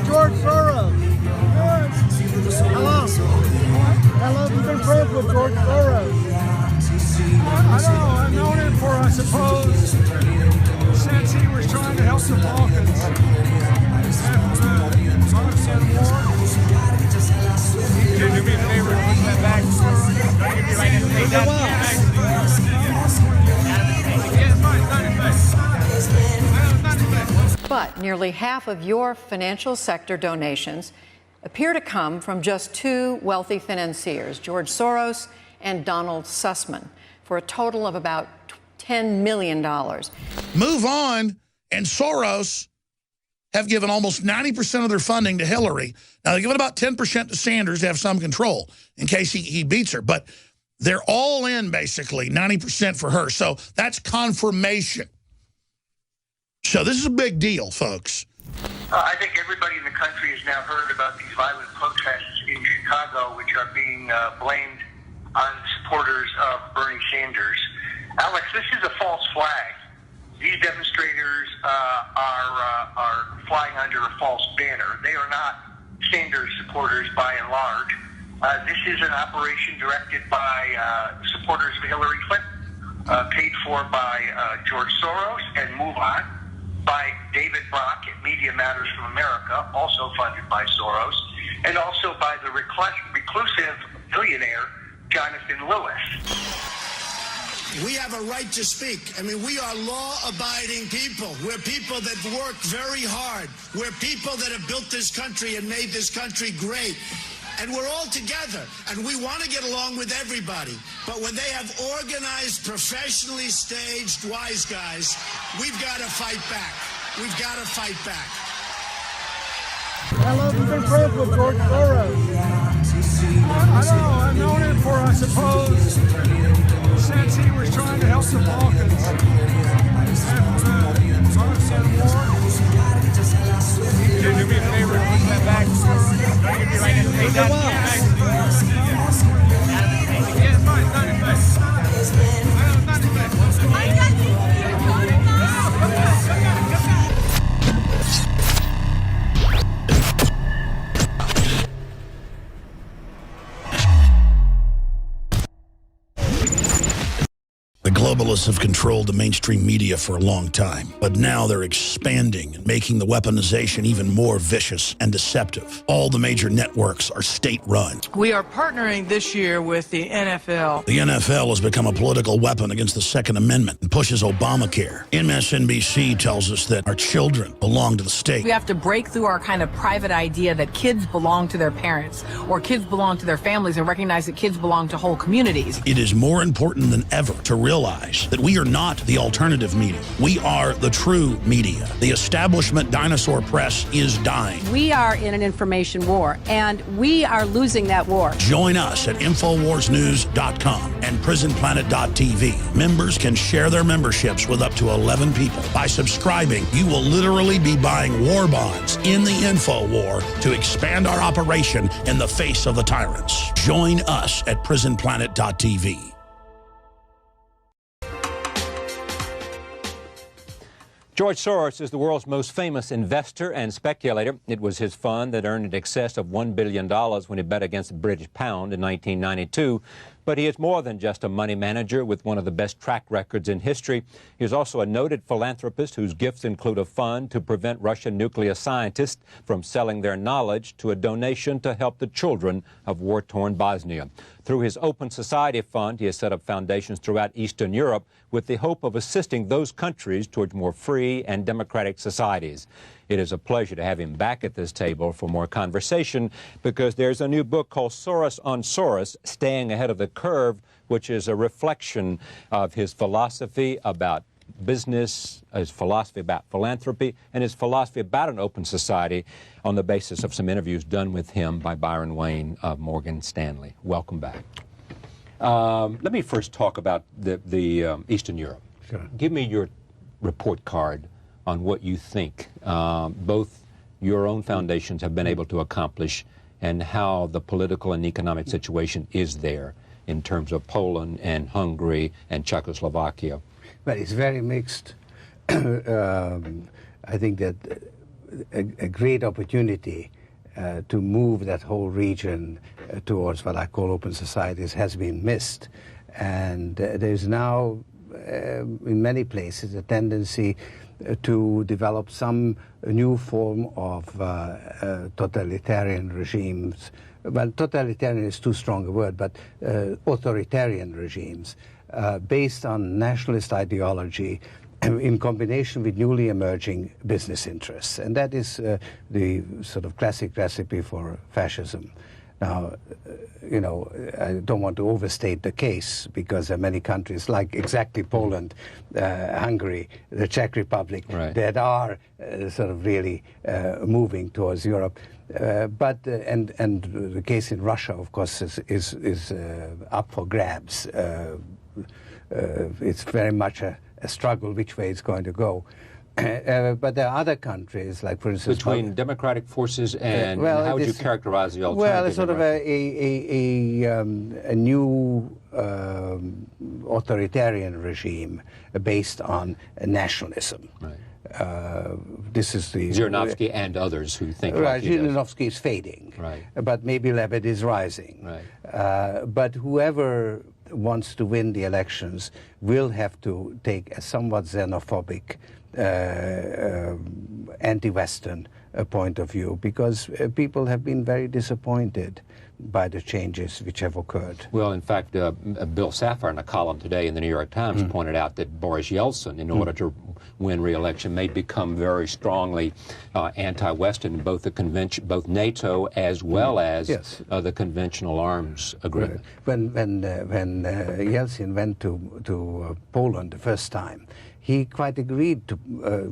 Speaker 16: George Soros. How long have you been friends with George Soros?
Speaker 17: I don't know. I've known him for, I suppose, since he was trying to help the Balkans after the Bosnian War. Can you do me a favor and put that back? I can be right in the take that.
Speaker 18: But nearly half of your financial sector donations appear to come from just two wealthy financiers, George Soros and Donald Sussman, for a total of about $10 million.
Speaker 19: Move on, and Soros have given almost 90% of their funding to Hillary. Now, they're giving about 10% to Sanders to have some control in case he beats her. But they're all in, basically, 90% for her. So that's confirmation. So this is a big deal, folks.
Speaker 20: I think everybody in the country has now heard about these violent protests in Chicago, which are being blamed on supporters of Bernie Sanders. Alex, this is a false flag. These demonstrators are flying under a false banner. They are not Sanders supporters by and large. This is an operation directed by supporters of Hillary Clinton, paid for by George Soros and Move On, by David Brock at Media Matters from America, also funded by Soros, and also by the reclusive billionaire Jonathan Lewis.
Speaker 21: We have a right to speak. I mean, we are law-abiding people. We're people that work very hard. We're people that have built this country and made this country great. And we're all together, and we want to get along with everybody. But when they have organized, professionally staged wise guys, we've got to fight back. We've got to fight back.
Speaker 16: How long have you been friends with George Soros?
Speaker 17: I don't know. I've known him for, I suppose, since he was trying to help the Balkans after the Bosnian War. Can you do me a favor and put that back? Can you do me like that? Take that back. Yeah, it's fine. Not in fact. Not in fact.
Speaker 19: The globalists have controlled the mainstream media for a long time, but now they're expanding and making the weaponization even more vicious and deceptive. All the major networks are state-run.
Speaker 22: We are partnering this year with the NFL.
Speaker 19: The NFL has become a political weapon against the Second Amendment and pushes Obamacare. MSNBC tells us that our children belong to the state.
Speaker 22: We have to break through our kind of private idea that kids belong to their parents or kids belong to their families and recognize that kids belong to whole communities.
Speaker 19: It is more important than ever to realize that we are not the alternative media. We are the true media. The establishment dinosaur press is dying.
Speaker 23: We are in an information war, and we are losing that war.
Speaker 19: Join us at InfoWarsNews.com and PrisonPlanet.tv. Members can share their memberships with up to 11 people. By subscribing, you will literally be buying war bonds in the info war to expand our operation in the face of the tyrants. Join us at PrisonPlanet.tv.
Speaker 24: George Soros is the world's most famous investor and speculator. It was his fund that earned in excess of $1 billion when he bet against the British pound in 1992. But he is more than just a money manager with one of the best track records in history. He is also a noted philanthropist whose gifts include a fund to prevent Russian nuclear scientists from selling their knowledge to a donation to help the children of war-torn Bosnia. Through his Open Society Fund, he has set up foundations throughout Eastern Europe with the hope of assisting those countries towards more free and democratic societies. It is a pleasure to have him back at this table for more conversation because there's a new book called Soros on Soros, Staying Ahead of the Curve, which is a reflection of his philosophy about business, his philosophy about philanthropy, and his philosophy about an open society on the basis of some interviews done with him by Byron Wayne of Morgan Stanley. Welcome back. Let me first talk about the Eastern Europe.
Speaker 1: Sure.
Speaker 24: Give me your report card on what you think both your own foundations have been able to accomplish and how the political and economic situation is there in terms of Poland and Hungary and Czechoslovakia.
Speaker 1: Well, it's very mixed. I think that a great opportunity to move that whole region towards what I call open societies has been missed. And there's now, in many places, a tendency to develop some new form of totalitarian regimes. Well, totalitarian is too strong a word, but authoritarian regimes based on nationalist ideology in combination with newly emerging business interests. And that is the sort of classic recipe for fascism. Now, you know, I don't want to overstate the case, because there are many countries like exactly Poland, Hungary, the Czech Republic, that are sort of really moving towards Europe. And the case in Russia, of course, is up for grabs. It's very much a struggle which way it's going to go. But there are other countries, like, for instance...
Speaker 24: Between democratic forces and how would you characterize the alternative?
Speaker 1: Well, it's sort of a new authoritarian regime based on nationalism.
Speaker 24: Right.
Speaker 1: This is the...
Speaker 24: Zhirinovsky and others who think
Speaker 1: right,
Speaker 24: like he does.
Speaker 1: Zhirinovsky is fading,
Speaker 24: right.
Speaker 1: But maybe Levitt is rising.
Speaker 24: Right.
Speaker 1: But whoever wants to win the elections will have to take a somewhat xenophobic, anti-Western point of view, because people have been very disappointed by the changes which have occurred.
Speaker 24: Well, in fact, Bill Safar, in a column today in the New York Times, pointed out that Boris Yeltsin, in order to win re-election, may become very strongly anti-Western in both the convention, both NATO as well as the conventional arms agreement.
Speaker 1: When Yeltsin went to Poland the first time, he quite agreed to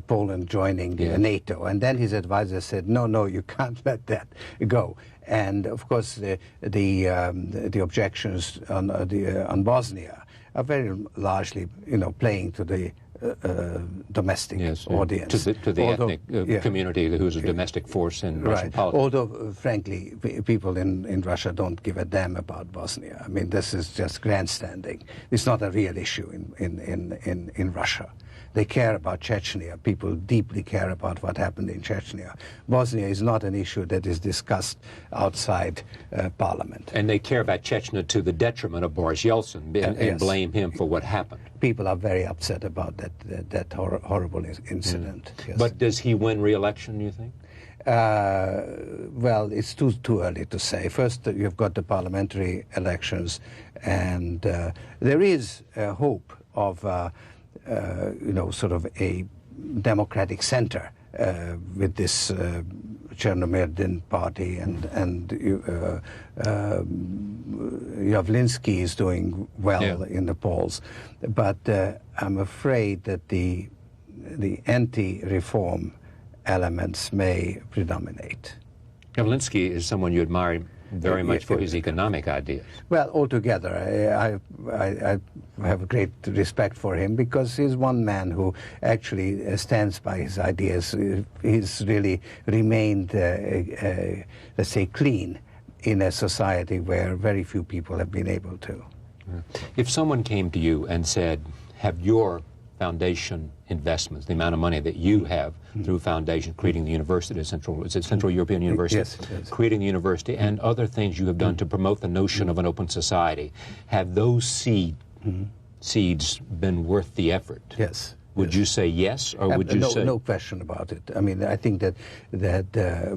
Speaker 1: Poland joining NATO, and then his advisor said, "No, you can't let that go." And of course, the objections on Bosnia are very largely, you know, playing to the domestic audience,
Speaker 24: to the ethnic community who's a domestic force in Russian politics.
Speaker 1: Although, frankly, people in Russia don't give a damn about Bosnia. I mean, this is just grandstanding. It's not a real issue in Russia. They care about Chechnya. People deeply care about what happened in Chechnya. Bosnia is not an issue that is discussed outside Parliament.
Speaker 24: And they care about Chechnya to the detriment of Boris Yeltsin and blame him for what happened.
Speaker 1: People are very upset about that horrible incident. Yes.
Speaker 24: But does he win re-election, you think?
Speaker 1: Well, it's too early to say. First, you've got the parliamentary elections, and there is a hope of you know, sort of a democratic center with this Chernomyrdin party, and Yavlinsky is doing well in the polls. But I'm afraid that the anti-reform elements may predominate.
Speaker 24: Yavlinsky is someone you admire very much for his economic ideas.
Speaker 1: Well, altogether, I have great respect for him, because he's one man who actually stands by his ideas. He's really remained, let's say, clean in a society where very few people have been able to.
Speaker 24: If someone came to you and said, have your foundation investments, the amount of money that you have through foundation, creating the university, Central European University?
Speaker 1: Yes.
Speaker 24: Creating the university and other things you have done to promote the notion of an open society, have those seeds been worth the effort?
Speaker 1: Yes.
Speaker 24: Would you say yes, or would you say...
Speaker 1: No question about it. I mean, I think that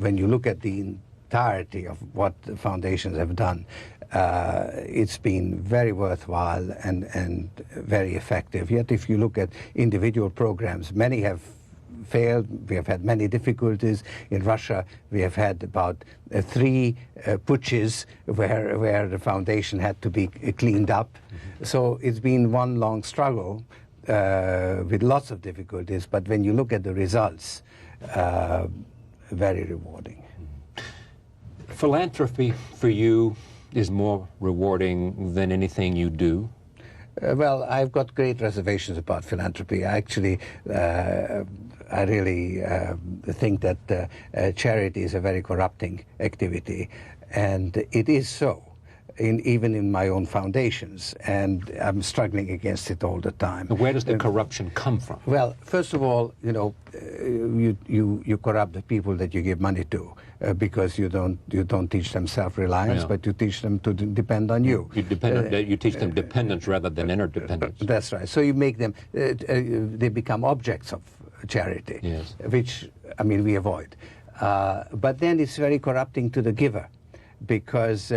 Speaker 1: when you look at the entirety of what the foundations have done, it's been very worthwhile and very effective. Yet if you look at individual programs, many have failed. We have had many difficulties. In Russia, we have had about 3 putsches where the foundation had to be cleaned up. So it's been one long struggle with lots of difficulties, but when you look at the results, very rewarding.
Speaker 24: Philanthropy for you is more rewarding than anything you do?
Speaker 1: Well, I've got great reservations about philanthropy. Actually, I really think that charity is a very corrupting activity, and it is so, even in my own foundations, and I'm struggling against it all the time.
Speaker 24: Where does the corruption come from?
Speaker 1: Well, first of all, you know, you corrupt the people that you give money to, because you don't teach them self-reliance, but you teach them to depend on you.
Speaker 24: You teach them dependence rather than interdependence.
Speaker 1: That's right. So you make them, they become objects of charity, which, I mean, we avoid. But then it's very corrupting to the giver, because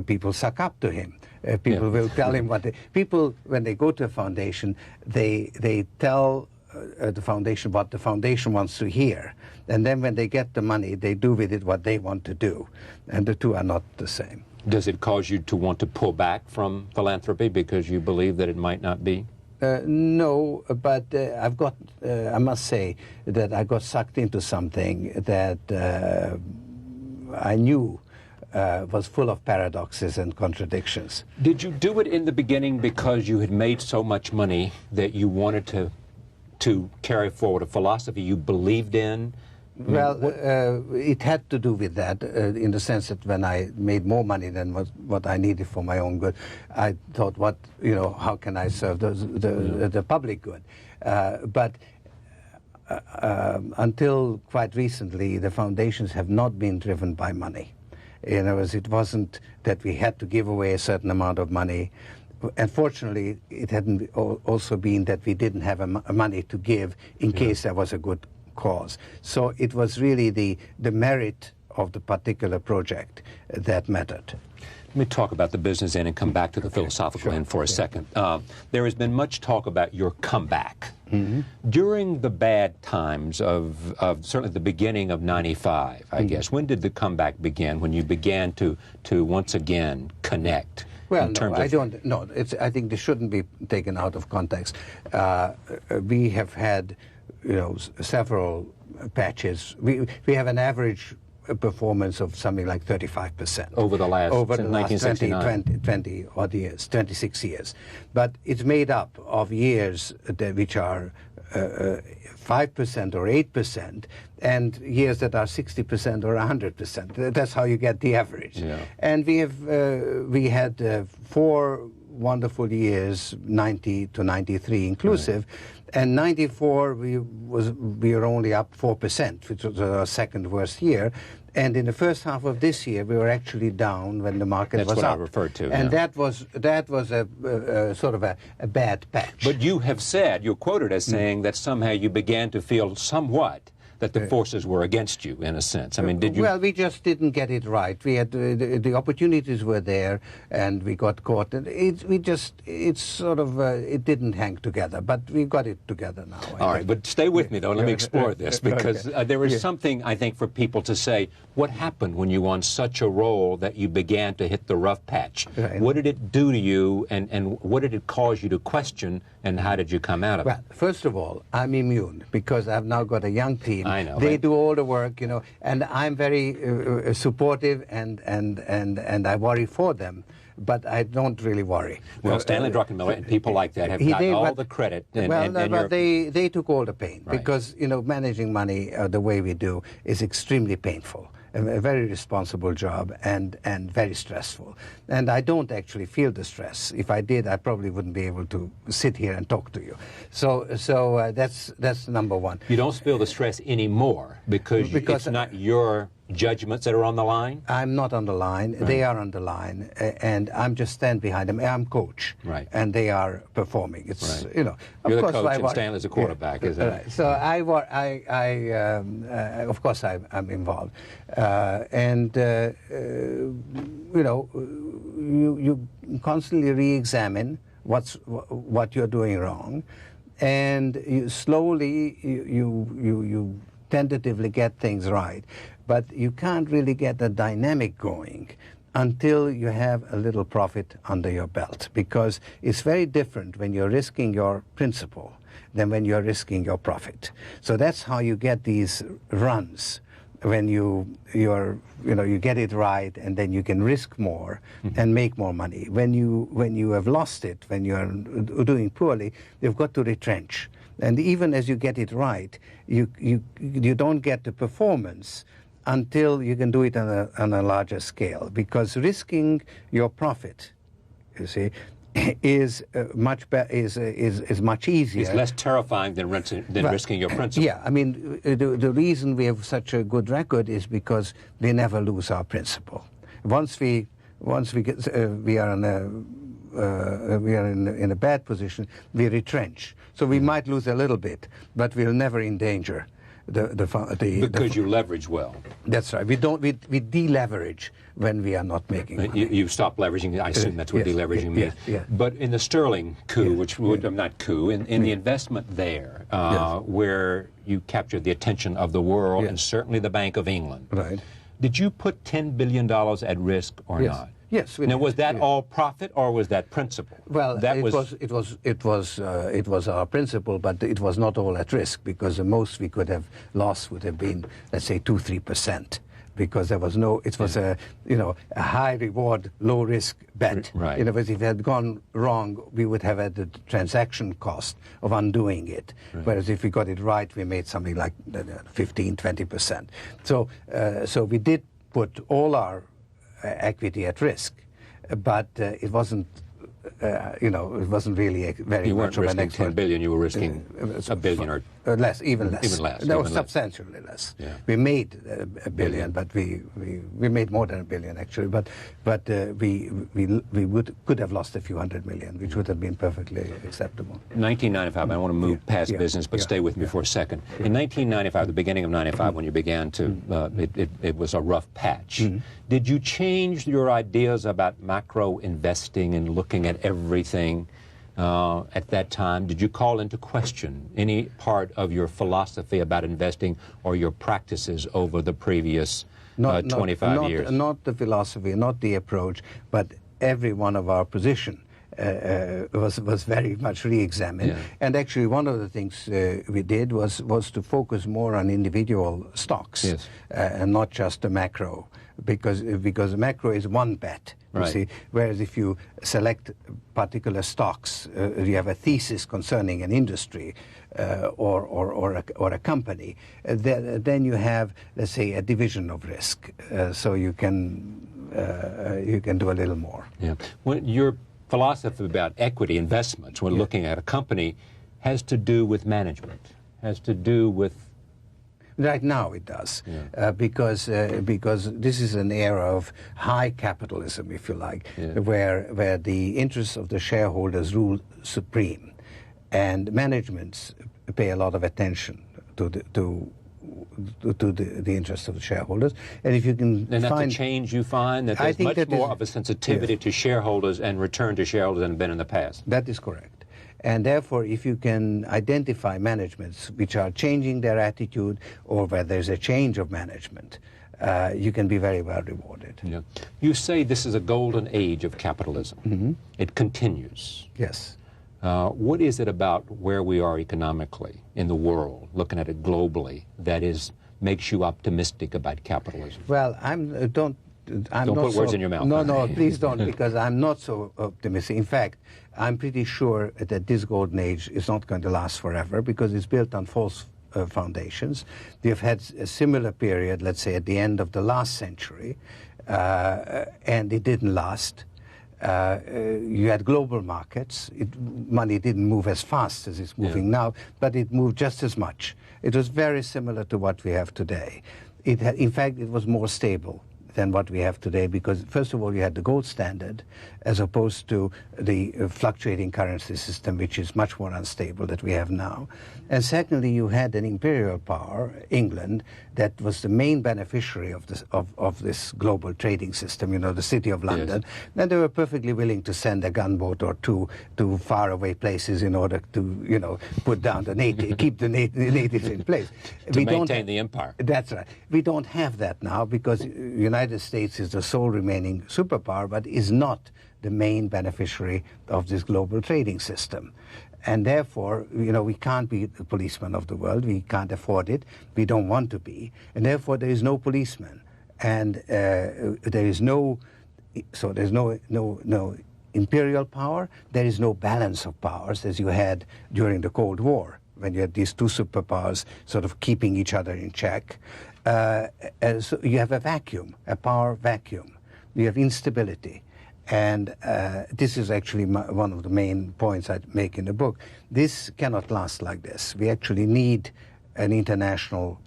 Speaker 1: people suck up to him. People will tell him what people, when they go to a foundation, they tell the foundation what the foundation wants to hear. And then when they get the money, they do with it what they want to do. And the two are not the same.
Speaker 24: Does it cause you to want to pull back from philanthropy because you believe that it might not be?
Speaker 1: No, but I've got, I must say that I got sucked into something that I knew was full of paradoxes and contradictions.
Speaker 24: Did you do it in the beginning because you had made so much money that you wanted to carry forward a philosophy you believed in?
Speaker 1: Well, it had to do with that, in the sense that when I made more money than what I needed for my own good, I thought, how can I serve the public good? But until quite recently, the foundations have not been driven by money. In other words, it wasn't that we had to give away a certain amount of money. Unfortunately, it hadn't also been that we didn't have money to give in case there was a good cause. So it was really the merit of the particular project that mattered.
Speaker 24: Let me talk about the business end and come back to the philosophical end for a second. There has been much talk about your comeback. During the bad times of certainly the beginning of '95, I guess, when did the comeback begin, when you began to once again connect?
Speaker 1: Well, no, I don't. No, I think this shouldn't be taken out of context. We have had, several patches. We have an average performance of something like 35%
Speaker 24: over the last
Speaker 1: 20 odd years, 26 years. But it's made up of years which are 5% or 8%, and years that are 60% or 100%. That's how you get the average.
Speaker 24: Yeah.
Speaker 1: And we had 4 wonderful years, 90 to 93 inclusive. Right. And 94, we were only up 4%, which was our second worst year. And in the first half of this year, we were actually down when the market was up.
Speaker 24: That's what I referred to.
Speaker 1: And that was a sort of a bad patch.
Speaker 24: But you have said, you're quoted as saying that somehow you began to feel somewhat that the forces were against you, in a sense. I mean, did you?
Speaker 1: Well, we just didn't get it right. We had the opportunities were there, and we got caught. And it didn't hang together, but we got it together now.
Speaker 24: All right, but stay with me though. Let me explore this, because there is something I think for people to say. What happened when you were on such a roll that you began to hit the rough patch? Right. What did it do to you, and what did it cause you to question, and how did you come out of it?
Speaker 1: Well, first of all, I'm immune because I've now got a young team.
Speaker 24: I know.
Speaker 1: They do all the work, and I'm very supportive, and I worry for them. But I don't really worry.
Speaker 24: Well, Stanley Druckenmiller and people like that have gotten all the credit.
Speaker 1: But they took all the pain, right. Because managing money the way we do is extremely painful. A very responsible job and very stressful. And I don't actually feel the stress. If I did, I probably wouldn't be able to sit here and talk to you. So that's number one.
Speaker 24: You don't feel the stress anymore because it's not your judgments that are on the line?
Speaker 1: I'm not on the line. Right. They are on the line, and I'm just stand behind them. I'm coach,
Speaker 24: right.
Speaker 1: And they are performing. It's
Speaker 24: right.
Speaker 1: You're
Speaker 24: the coach and Stanley's the quarterback, isn't it?
Speaker 1: Right. So of course I'm involved, you constantly re-examine what you're doing wrong, and you slowly you tentatively get things right. But you can't really get a dynamic going until you have a little profit under your belt, because it's very different when you're risking your principal than when you're risking your profit. So that's how you get these runs, when you get it right, and then you can risk more and make more money. When you have lost it, when you're doing poorly, you've got to retrench. And even as you get it right, you don't get the performance until you can do it on a larger scale, because risking your profit, you see, is much easier.
Speaker 24: It's less terrifying than risking your principal.
Speaker 1: Yeah, I mean, the reason we have such a good record is because we never lose our principal. Once we are in a bad position, we retrench. So we might lose a little bit, but we're never in danger.
Speaker 24: Because you leverage well.
Speaker 1: That's right. We deleverage when we are not making money.
Speaker 24: You stop leveraging. I assume that's what deleveraging means.
Speaker 1: Yeah.
Speaker 24: But in the sterling coup, which would not coup, in the investment there, where you captured the attention of the world and certainly the Bank of England.
Speaker 1: Right.
Speaker 24: Did you put $10 billion at risk or not?
Speaker 1: Yes.
Speaker 24: Now, was that all profit or was that principal?
Speaker 1: Well, it was our principal, but it was not all at risk, because the most we could have lost would have been, let's say, 2-3%, because there was no. It was a high reward, low risk bet.
Speaker 24: Right.
Speaker 1: In other words, if it had gone wrong, we would have had the transaction cost of undoing it. Right. Whereas if we got it right, we made something like 15-20%. So we did put all our equity at risk, but it wasn't, it wasn't really very much of an
Speaker 24: risking 10 billion. You were risking $1 billion or
Speaker 1: less, even less.
Speaker 24: Even less.
Speaker 1: No,
Speaker 24: even
Speaker 1: substantially less.
Speaker 24: Yeah.
Speaker 1: We made $1 billion, but we made more than $1 billion actually. But we could have lost a few $100 million, which would have been perfectly acceptable.
Speaker 24: 1995. I want to move past business, but stay with me for a second. In 1995, the beginning of '95, when you began to, it was a rough patch. Did you change your ideas about macro investing and looking at everything at that time? Did you call into question any part of your philosophy about investing or your practices over the previous 25 years?
Speaker 1: Not the philosophy, not the approach, but every one of our position was very much re-examined. Yeah. And actually one of the things we did was to focus more on individual stocks, and not just the macro, because the macro is one bet. You see, whereas if you select particular stocks, you have a thesis concerning an industry or a company, then you have, let's say, a division of risk, so you can do a little more.
Speaker 24: Yeah. When your philosophy about equity investments when looking at a company has to do with management, has to do with.
Speaker 1: Right now it does, because this is an era of high capitalism, if you like, where the interests of the shareholders rule supreme, and managements pay a lot of attention to the interests of the shareholders. And if you can
Speaker 24: and that's the change you find, that there's much more of a sensitivity to shareholders and return to shareholders than been in the past.
Speaker 1: That is correct. And therefore, if you can identify managements which are changing their attitude, or where there's a change of management, you can be very well rewarded.
Speaker 24: Yeah. You say this is a golden age of capitalism. It continues.
Speaker 1: Yes.
Speaker 24: What is it about where we are economically in the world, looking at it globally, that makes you optimistic about capitalism?
Speaker 1: Well, don't
Speaker 24: put words in your mouth.
Speaker 1: No, please don't, because I'm not so optimistic. In fact, I'm pretty sure that this golden age is not going to last forever, because it's built on false foundations. We've had a similar period, let's say, at the end of the last century, and it didn't last. You had global markets. Money didn't move as fast as it's moving now, but it moved just as much. It was very similar to what we have today. In fact, it was more stable than what we have today, because first of all, you had the gold standard as opposed to the fluctuating currency system, which is much more unstable that we have now. And secondly, you had an imperial power, England, that was the main beneficiary of this global trading system, the City of London. And they were perfectly willing to send a gunboat or two to faraway places in order to, put down the native, keep the natives in place.
Speaker 24: To maintain the empire.
Speaker 1: That's right. We don't have that now, because the United States is the sole remaining superpower, but is not the main beneficiary of this global trading system. And therefore, we can't be the policeman of the world. We can't afford it. We don't want to be. And therefore, there is no policeman. And there's no imperial power. There is no balance of powers as you had during the Cold War, when you had these two superpowers sort of keeping each other in check. So you have a vacuum, a power vacuum. You have instability. And this is actually one of the main points I make in the book. This cannot last like this. We actually need an international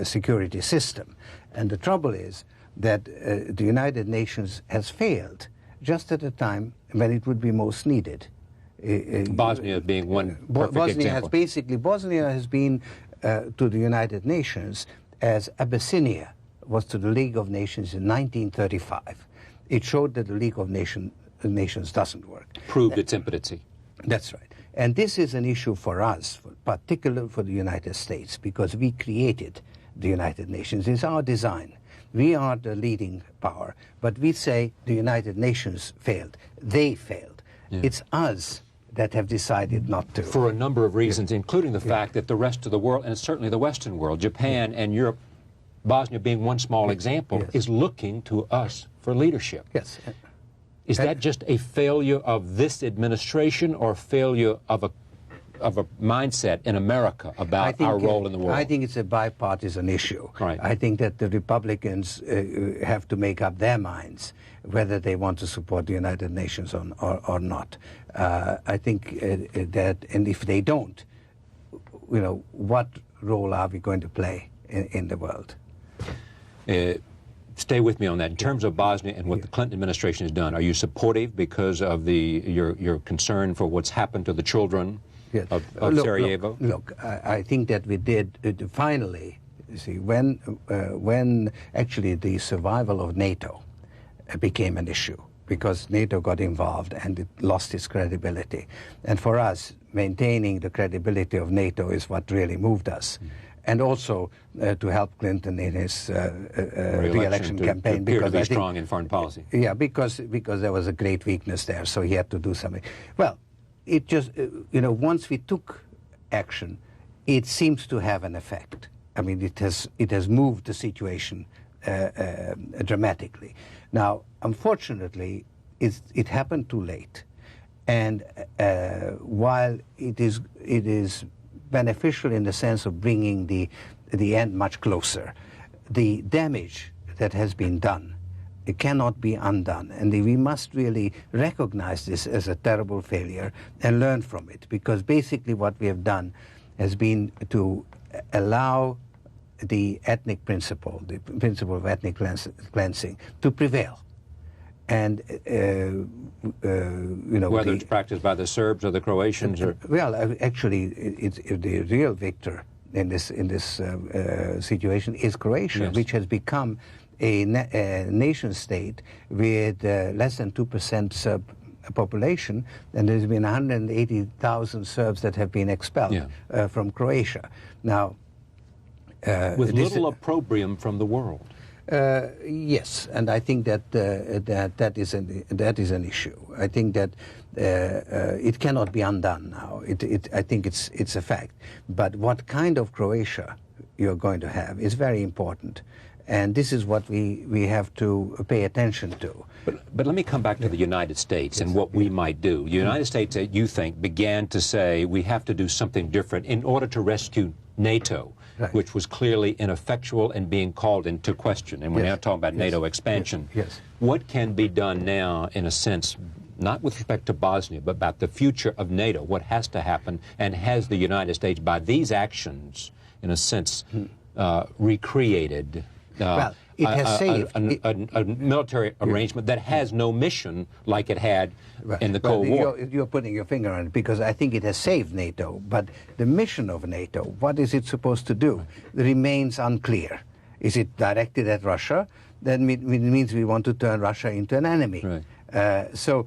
Speaker 1: security system. And the trouble is that the United Nations has failed just at a time when it would be most needed.
Speaker 24: Bosnia being one perfect example.
Speaker 1: Bosnia has been to the United Nations as Abyssinia was to the League of Nations in 1935. It showed that the League of Nations doesn't work.
Speaker 24: Proved its impotency.
Speaker 1: That's right. And this is an issue for us, particularly for the United States, because we created the United Nations. It's our design. We are the leading power, but we say the United Nations failed. They failed. Yeah. It's us that have decided not to.
Speaker 24: For a number of reasons, including the fact that the rest of the world, and certainly the Western world, Japan and Europe, Bosnia being one small example, is looking to us for leadership.
Speaker 1: Yes.
Speaker 24: Is that just a failure of this administration or failure of a mindset in America about our role in the world?
Speaker 1: I think it's a bipartisan issue.
Speaker 24: Right.
Speaker 1: I think that the Republicans have to make up their minds whether they want to support the United Nations or not. I think that, and if they don't, what role are we going to play in the world?
Speaker 24: Stay with me on that. In terms of Bosnia and what the Clinton administration has done, are you supportive because of your concern for what's happened to the children of Sarajevo?
Speaker 1: Look, I think that we did finally. You see, when actually the survival of NATO became an issue, because NATO got involved and it lost its credibility, and for us, maintaining the credibility of NATO is what really moved us. And also to help Clinton in his re-election campaign,
Speaker 24: because I think strong in foreign policy.
Speaker 1: Yeah, because there was a great weakness there, so he had to do something. Well, it just once we took action, it seems to have an effect. I mean, it has moved the situation dramatically. Now, unfortunately, it happened too late, and while it is beneficial in the sense of bringing the end much closer, the damage that has been done, it cannot be undone, and we must really recognize this as a terrible failure and learn from it, because basically what we have done has been to allow the ethnic principle, the principle of ethnic cleansing, to prevail. And
Speaker 24: whether it's practiced by the Serbs or the Croatians, or
Speaker 1: well, actually, the real victor in this situation is Croatia, which has become a nation state with less than 2% Serb population, and there's been 180,000 Serbs that have been expelled from Croatia. Now,
Speaker 24: with little opprobrium from the world.
Speaker 1: Yes, and I think that that is an issue. I think that it cannot be undone now. I think it's a fact. But what kind of Croatia you're going to have is very important, and this is what we have to pay attention to.
Speaker 24: But let me come back to the United States and what we might do. The United States, you think, began to say we have to do something different in order to rescue NATO. Right. Which was clearly ineffectual and being called into question. And we're now talking about NATO expansion.
Speaker 1: Yes.
Speaker 24: What can be done now, in a sense, not with respect to Bosnia, but about the future of NATO? What has to happen? And has the United States, by these actions, in a sense, recreated
Speaker 1: well, it has saved
Speaker 24: a military arrangement that has no mission like it had in the Cold War?
Speaker 1: You're putting your finger on it, because I think it has saved NATO, but the mission of NATO, what is it supposed to do, remains unclear. Is it directed at Russia? That means we want to turn Russia into an enemy. Right. So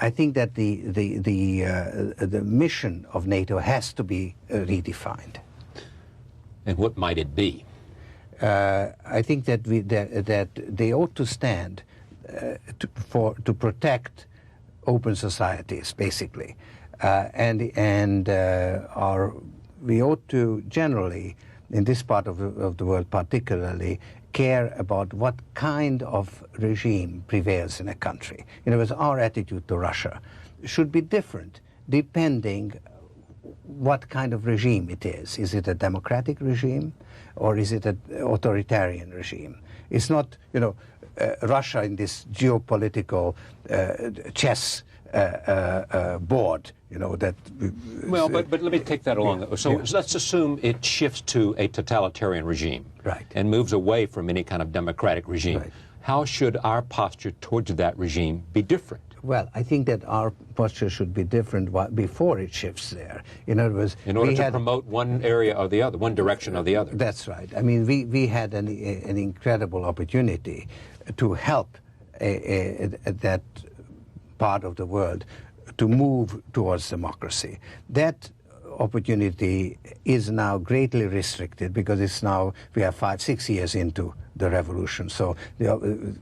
Speaker 1: I think that the mission of NATO has to be redefined.
Speaker 24: And what might it be?
Speaker 1: I think that that they ought to stand to protect open societies, basically, and we ought to generally, in this part of the world particularly, care about what kind of regime prevails in a country. In other words, our attitude to Russia should be different depending what kind of regime it is. Is it a democratic regime, or is it an authoritarian regime? It's not, Russia in this geopolitical chess board, that...
Speaker 24: Well, but let me take that along. So let's assume it shifts to a totalitarian regime.
Speaker 1: Right.
Speaker 24: And moves away from any kind of democratic regime. Right. How should our posture towards that regime be different?
Speaker 1: Well, I think that our posture should be different before it shifts there. In other words,
Speaker 24: in order to promote one area or the other, one direction or the other.
Speaker 1: That's right. I mean, we had an incredible opportunity to help that part of the world to move towards democracy. That opportunity is now greatly restricted because it's now, we are 5-6 years into the revolution. So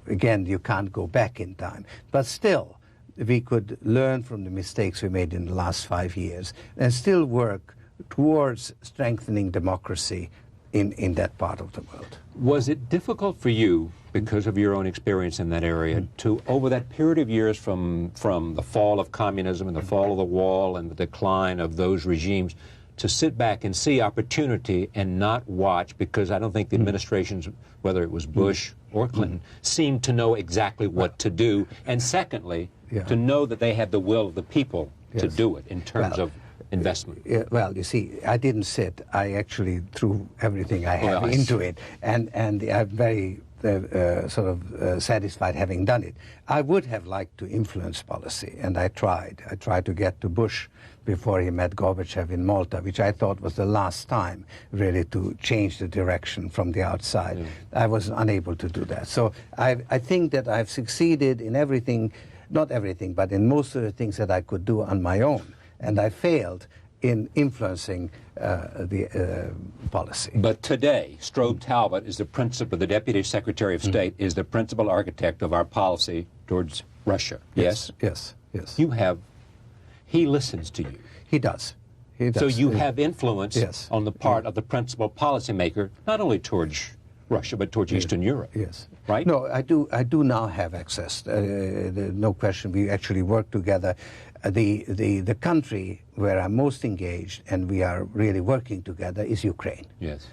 Speaker 1: again, you can't go back in time. But still, we could learn from the mistakes we made in the last 5 years and still work towards strengthening democracy in that part of the world.
Speaker 24: Was it difficult for you, because of your own experience in that area, to, over that period of years from the fall of communism and the fall of the wall and the decline of those regimes, to sit back and see opportunity and not watch, because I don't think the administrations, whether it was Bush or Clinton, seemed to know exactly what to do, and secondly, to know that they had the will of the people to do it in terms of investment?
Speaker 1: Well, you see, I didn't sit. I actually threw everything I have into it, and I'm very satisfied having done it. I would have liked to influence policy, and I tried. I tried to get to Bush before he met Gorbachev in Malta, which I thought was the last time really to change the direction from the outside. I was unable to do that. So I think that I've succeeded in everything, not everything, but in most of the things that I could do on my own. And I failed in influencing the policy.
Speaker 24: But today, Strobe Talbot is the principal, the Deputy Secretary of State, is the principal architect of our policy towards Russia. Yes?
Speaker 1: Yes, yes.
Speaker 24: You have, he listens to you.
Speaker 1: He does. He does.
Speaker 24: So you have influence on the part of the principal policymaker, not only towards Russia, but towards Eastern Europe.
Speaker 1: Yes.
Speaker 24: Right?
Speaker 1: No, I do now have access. No question. We actually work together. The country where I'm most engaged and we are really working together is Ukraine.
Speaker 24: Yes.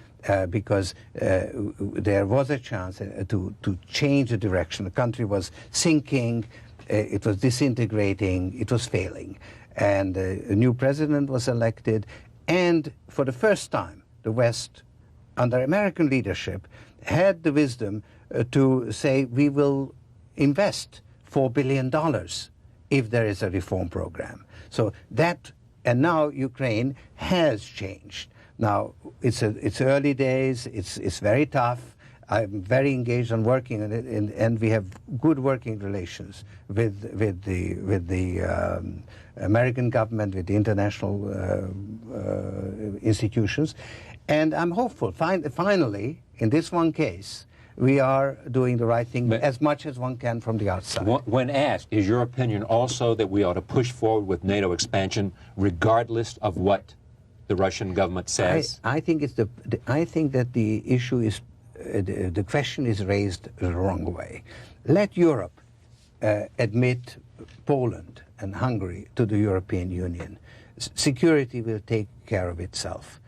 Speaker 1: Because there was a chance to change the direction. The country was sinking, it was disintegrating, it was failing. And a new president was elected, and for the first time, the West, under American leadership, had the wisdom to say, we will invest $4 billion if there is a reform program. So that, and now Ukraine has changed. Now, it's early days, it's very tough. I'm very engaged on working on it, and we have good working relations with the American government, with the international institutions. And I'm hopeful, finally, in this one case, we are doing the right thing as much as one can from the outside.
Speaker 24: When asked, is your opinion also that we ought to push forward with NATO expansion regardless of what the Russian government says?
Speaker 1: I think it's I think that the issue is, the question is raised the wrong way. Let Europe admit Poland and Hungary to the European Union. Security will take care of itself.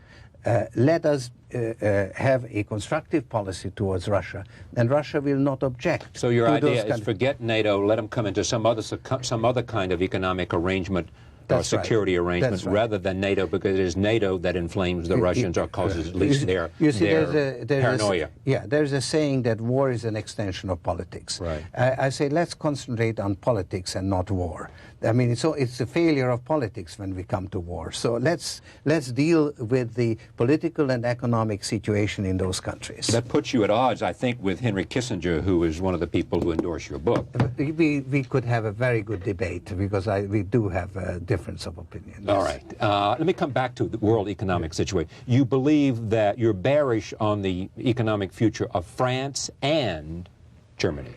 Speaker 1: Let us have a constructive policy towards Russia, and Russia will not object.
Speaker 24: So your idea is forget NATO, let them come into some other kind of economic arrangement or security arrangement rather than NATO, because it is NATO that inflames the Russians or causes at least their paranoia.
Speaker 1: There's a saying that war is an extension of politics.
Speaker 24: Right.
Speaker 1: I say let's concentrate on politics and not war. I mean, it's a failure of politics when we come to war. So let's deal with the political and economic situation in those countries.
Speaker 24: That puts you at odds, I think, with Henry Kissinger, who is one of the people who endorse your book.
Speaker 1: We could have a very good debate, because we do have a difference of opinion. Yes.
Speaker 24: All right. Let me come back to the world economic situation. You believe that you're bearish on the economic future of France and Germany.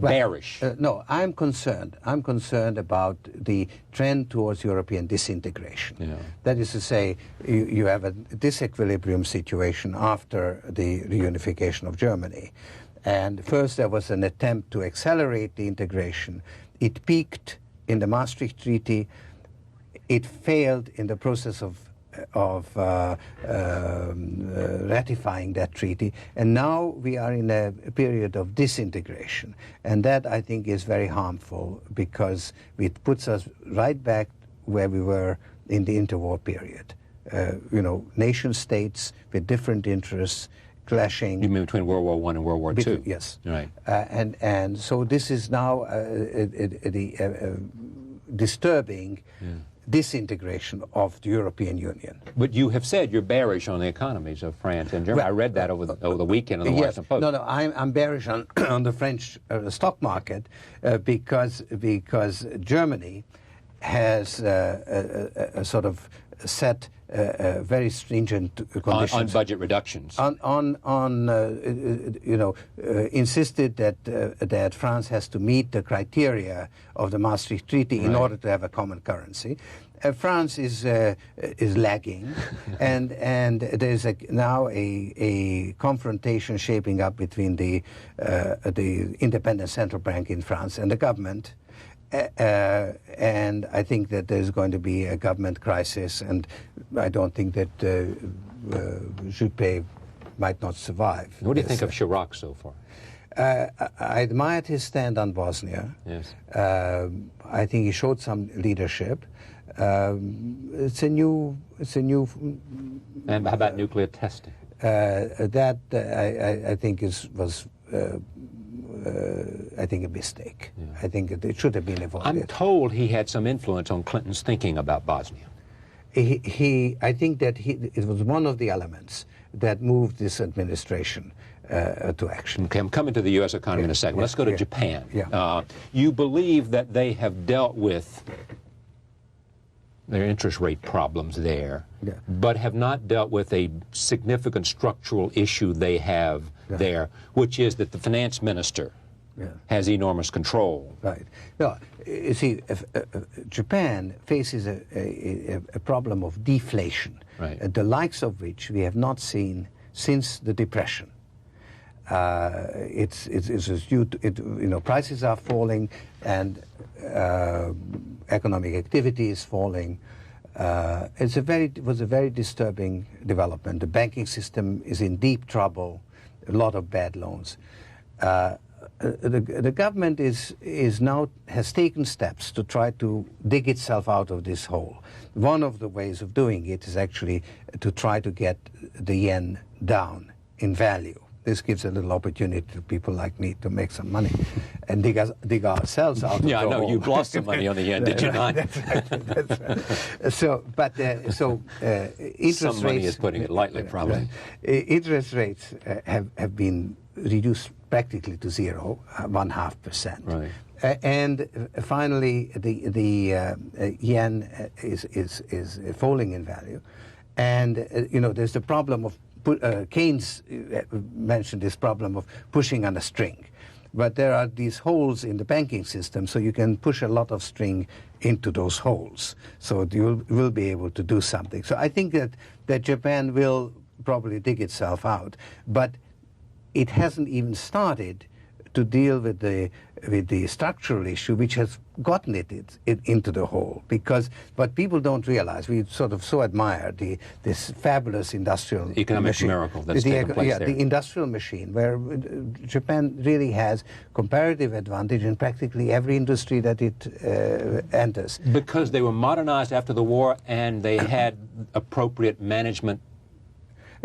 Speaker 24: Bearish.
Speaker 1: No, I'm concerned. I'm concerned about the trend towards European disintegration.
Speaker 24: Yeah.
Speaker 1: That is to say, you have a disequilibrium situation after the reunification of Germany. And first there was an attempt to accelerate the integration. It peaked in the Maastricht Treaty. It failed in the process of ratifying that treaty, and now we are in a period of disintegration, and that I think is very harmful, because it puts us right back where we were in the interwar period. Nation states with different interests clashing.
Speaker 24: You mean between World War I and World War II?
Speaker 1: Yes.
Speaker 24: Right.
Speaker 1: And so this is now disturbing disintegration of the European Union.
Speaker 24: But you have said you're bearish on the economies of France and Germany. I read that over the weekend in the Washington Post.
Speaker 1: No, I'm bearish on the French stock market because Germany has a sort of set very stringent conditions
Speaker 24: on budget reductions.
Speaker 1: Insisted that France has to meet the criteria of the Maastricht Treaty in order to have a common currency. France is lagging, and there's now a confrontation shaping up between the independent central bank in France and the government. And I think that there's going to be a government crisis, and I don't think that Juppé might not survive.
Speaker 24: What do you think of Chirac so far?
Speaker 1: I admired his stand on Bosnia.
Speaker 24: Yes.
Speaker 1: I think he showed some leadership. It's a new.
Speaker 24: And how about nuclear testing?
Speaker 1: That I think was. I think a mistake. Yeah. I think it should have been avoided.
Speaker 24: I'm told he had some influence on Clinton's thinking about Bosnia.
Speaker 1: I think that it was one of the elements that moved this administration to action.
Speaker 24: Okay, I'm coming to the U.S. economy in a second. Let's go to Japan.
Speaker 1: Yeah.
Speaker 24: You believe that they have dealt with their interest rate problems there, but have not dealt with a significant structural issue they have there, which is that the finance minister has enormous control.
Speaker 1: Right. No, you see, Japan faces a problem of deflation, the likes of which we have not seen since the Depression. It's due to, prices are falling and economic activity is falling. It was a very disturbing development. The banking system is in deep trouble, a lot of bad loans. The government has taken steps to try to dig itself out of this hole. One of the ways of doing it is actually to try to get the yen down in value. This gives a little opportunity to people like me to make some money and dig ourselves out of the hole.
Speaker 24: Yeah, I know. You've lost some money on the yen, did you not?
Speaker 1: That's right. So interest
Speaker 24: some money
Speaker 1: rates,
Speaker 24: is putting it lightly, probably.
Speaker 1: Interest rates have been reduced practically to 0.5%.
Speaker 24: Right.
Speaker 1: And finally, the yen is falling in value, and there's the problem of Keynes mentioned this problem of pushing on a string, but there are these holes in the banking system, so you can push a lot of string into those holes, so you will be able to do something. So I think that Japan will probably dig itself out, but it hasn't even started to deal with the structural issue which has gotten it into the hole. Because what people don't realize, we sort of so admire this fabulous industrial
Speaker 24: economic
Speaker 1: machine.
Speaker 24: miracle that's taken place there.
Speaker 1: The industrial machine, where Japan really has comparative advantage in practically every industry that it enters.
Speaker 24: Because they were modernized after the war and they had appropriate management.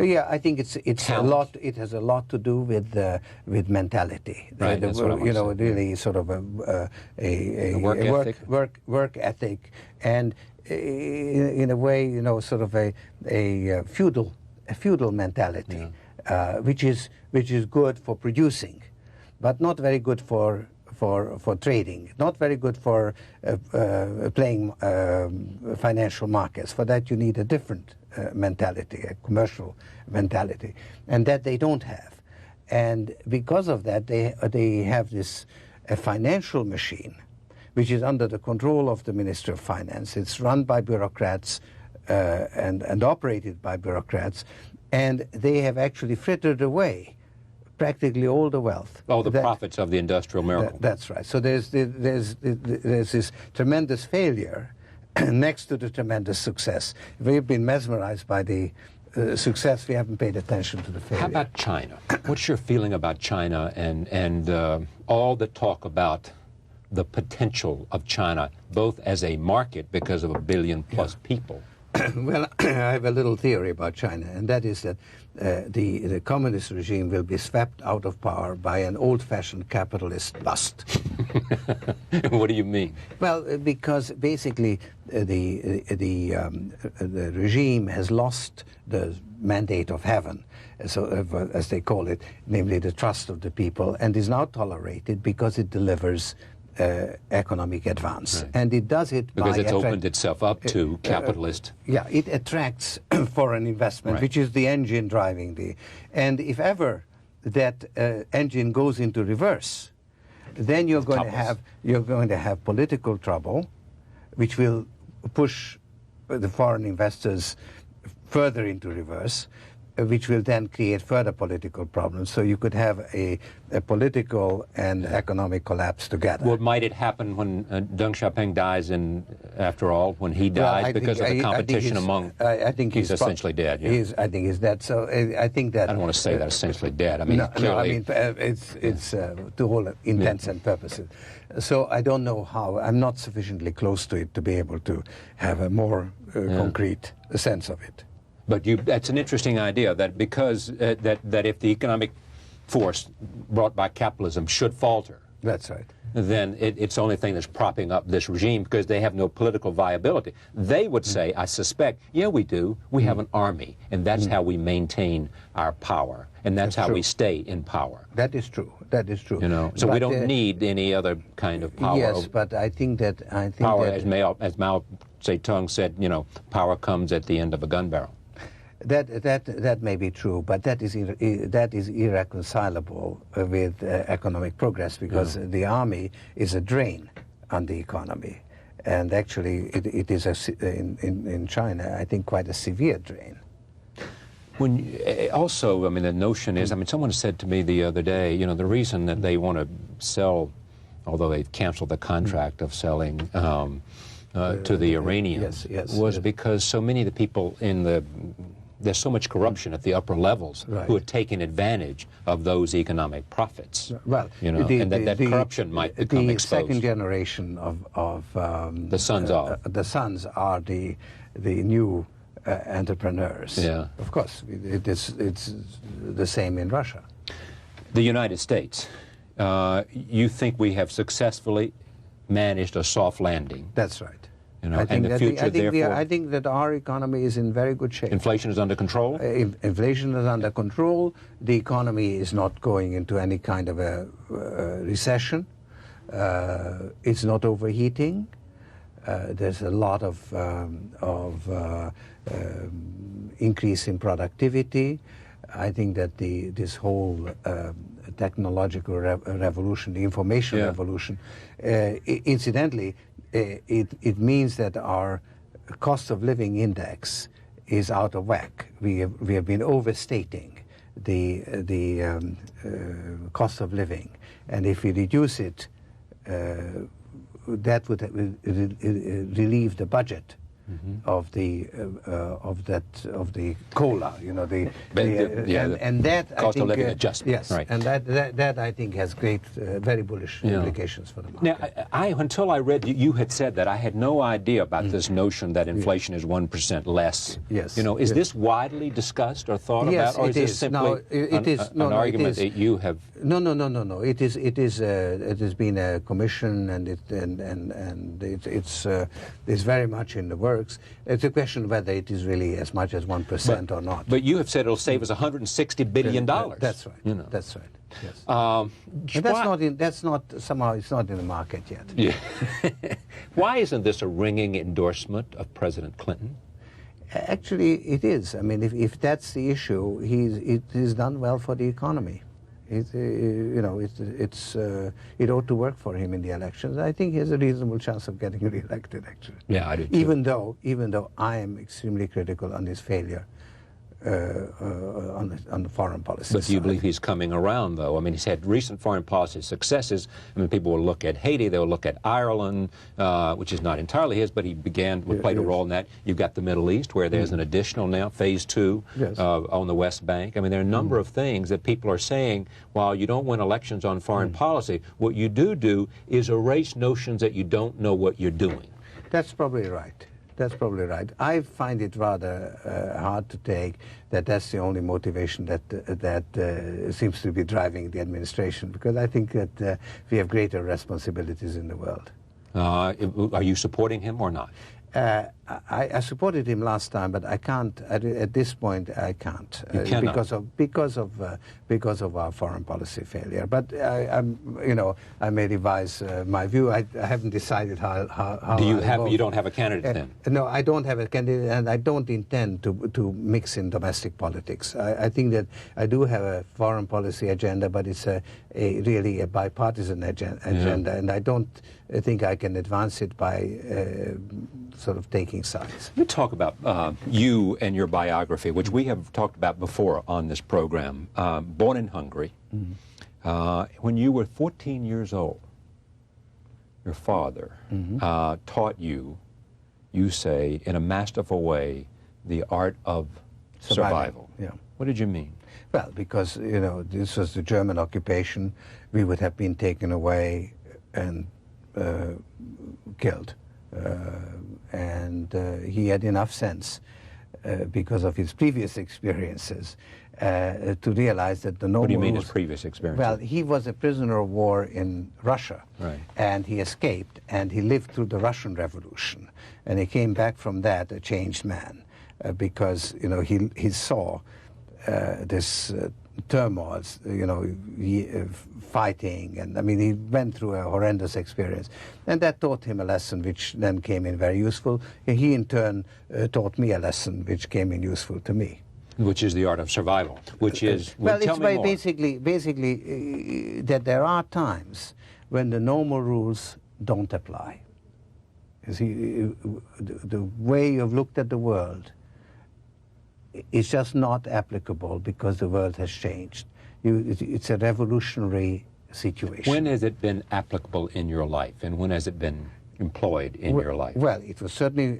Speaker 1: Yeah, I think it's a lot. It has a lot to do with mentality.
Speaker 24: Right, that's what I want to say.
Speaker 1: Really sort of a work ethic, and in a way, sort of a feudal mentality, which is good for producing, but not very good for trading, not very good for playing financial markets. For that, you need a different mentality, a commercial mentality, and that they don't have. And because of that, they have this financial machine, which is under the control of the Minister of Finance. It's run by bureaucrats and operated by bureaucrats, and they have actually frittered away practically all the wealth.
Speaker 24: Oh, the profits of the industrial miracle.
Speaker 1: That's right. So there's this tremendous failure next to the tremendous success. We've been mesmerized by the success. We haven't paid attention to the failure.
Speaker 24: How about China? What's your feeling about China and all the talk about the potential of China, both as a market because of 1 billion plus people,
Speaker 1: Well, I have a little theory about China, and that is that the communist regime will be swept out of power by an old-fashioned capitalist bust.
Speaker 24: What do you mean?
Speaker 1: Well, because basically the regime has lost the mandate of heaven, so as they call it, namely the trust of the people, and is now tolerated because it delivers economic advance.
Speaker 24: Right.
Speaker 1: And it does it
Speaker 24: because
Speaker 1: by
Speaker 24: it's opened itself up to capitalist.
Speaker 1: Yeah, it attracts foreign investment,
Speaker 24: Right.
Speaker 1: which is the engine driving the. And if ever that engine goes into reverse, then you're going to have political trouble, which will push the foreign investors further into reverse, which will then create further political problems. So you could have a political and economic collapse together.
Speaker 24: Well, might it happen when Deng Xiaoping dies, after all, when he dies, because of the competition among...
Speaker 1: I think
Speaker 24: he's essentially dead. Yeah.
Speaker 1: I think he's dead. So I think that...
Speaker 24: I don't want to say that essentially dead. I mean, clearly...
Speaker 1: it's to all intents and purposes. So I don't know how. I'm not sufficiently close to it to be able to have a more concrete sense of it.
Speaker 24: But that's an interesting idea, that because that if the economic force brought by capitalism should falter,
Speaker 1: that's right,
Speaker 24: then it's the only thing that's propping up this regime, because they have no political viability. They would say, I suspect, yeah, we do. We have an army, and that's how we maintain our power, and that's how we stay in power.
Speaker 1: That is true. That is true.
Speaker 24: You know, so we don't need any other kind of power.
Speaker 1: Yes, but I think that
Speaker 24: power, as Mao Zedong said, you know, power comes at the end of a gun barrel.
Speaker 1: That may be true, but that is irreconcilable with economic progress, because the army is a drain on the economy, and actually it is in China, I think, quite a severe drain.
Speaker 24: Also, I mean, the notion is, I mean, someone said to me the other day, you know, the reason that they want to sell, although they've canceled the contract of selling to the Iranians, was because so many of the people there's so much corruption at the upper levels who are taking advantage of those economic profits.
Speaker 1: Well,
Speaker 24: you know, and that corruption might become exposed.
Speaker 1: The second generation of
Speaker 24: the sons
Speaker 1: are the new entrepreneurs.
Speaker 24: Yeah,
Speaker 1: of course, it's the same in Russia.
Speaker 24: The United States. You think we have successfully managed a soft landing?
Speaker 1: That's right.
Speaker 24: You know, and the future, therefore...
Speaker 1: I think that our economy is in very good shape.
Speaker 24: Inflation is under control?
Speaker 1: Inflation is under control. The economy is not going into any kind of a recession. It's not overheating. There's a lot of increase in productivity. I think that this whole technological revolution, the information revolution, incidentally, it means that our cost of living index is out of whack. We have been overstating the cost of living, and if we reduce it, that would relieve the budget of the COLA, you know, and that
Speaker 24: cost
Speaker 1: I think,
Speaker 24: of living adjustment.
Speaker 1: Yes,
Speaker 24: right.
Speaker 1: and that I think has great, very bullish implications for the market.
Speaker 24: Now, until I read you had said that, I had no idea about this notion that inflation is 1% less.
Speaker 1: Yes.
Speaker 24: You know, is this widely discussed or thought about, or is this simply an argument that you have?
Speaker 1: No. It is. It has been a commission, and it's very much in the works. It's a question whether it is really as much as 1% or not.
Speaker 24: But you have said it'll save us $160 billion.
Speaker 1: That's right.
Speaker 24: You know.
Speaker 1: That's right. Yes. That's not somehow it's not in the market yet.
Speaker 24: Yeah. Why isn't this a ringing endorsement of President Clinton?
Speaker 1: Actually, it is. I mean, if that's the issue, he's done well for the economy. It ought to work for him in the elections. I think he has a reasonable chance of getting re-elected, actually.
Speaker 24: Yeah, I do too.
Speaker 1: Even though I am extremely critical on his failure on the foreign policy
Speaker 24: But do you
Speaker 1: side.
Speaker 24: believe he's coming around, though? I mean, he's had recent foreign policy successes. I mean, people will look at Haiti, they'll look at Ireland, which is not entirely his, but he played a role in that. You've got the Middle East, where there's an additional now, phase 2, on the West Bank. I mean, there are a number of things that people are saying, while you don't win elections on foreign policy, what you do is erase notions that you don't know what you're doing.
Speaker 1: That's probably right. That's probably right. I find it rather hard to take that that's the only motivation that seems to be driving the administration, because I think that we have greater responsibilities in the world.
Speaker 24: Are you supporting him or not?
Speaker 1: I supported him last time, but I can't at this point. I can't because of our foreign policy failure. But I may revise my view. I haven't decided how.
Speaker 24: Do you have? You don't have a candidate then?
Speaker 1: No, I don't have a candidate, and I don't intend to mix in domestic politics. I think that I do have a foreign policy agenda, but it's really a bipartisan agenda, and I don't think I can advance it by sort of taking sides.
Speaker 24: Let me talk about you and your biography, which we have talked about before on this program. Born in Hungary. When you were 14 years old, your father taught you, you say, in a masterful way, the art of survival.
Speaker 1: Yeah.
Speaker 24: What did you mean?
Speaker 1: Well, because, this was the German occupation. We would have been taken away and killed. And he had enough sense, because of his previous experiences, to realize that the normal...
Speaker 24: What do you mean his previous experiences?
Speaker 1: Well, he was a prisoner of war in Russia,
Speaker 24: right.
Speaker 1: And he escaped, and he lived through the Russian Revolution, and he came back from that a changed man, because he saw this turmoil, fighting, and I mean he went through a horrendous experience, and that taught him a lesson which then came in very useful. He in turn taught me a lesson which came in useful to me.
Speaker 24: Which is the art of survival, which is...
Speaker 1: Well, it's basically that there are times when the normal rules don't apply. You see, the way you've looked at the world is just not applicable because the world has changed. It's a revolutionary situation.
Speaker 24: When has it been applicable in your life, and when has it been employed in your life?
Speaker 1: Well, it was certainly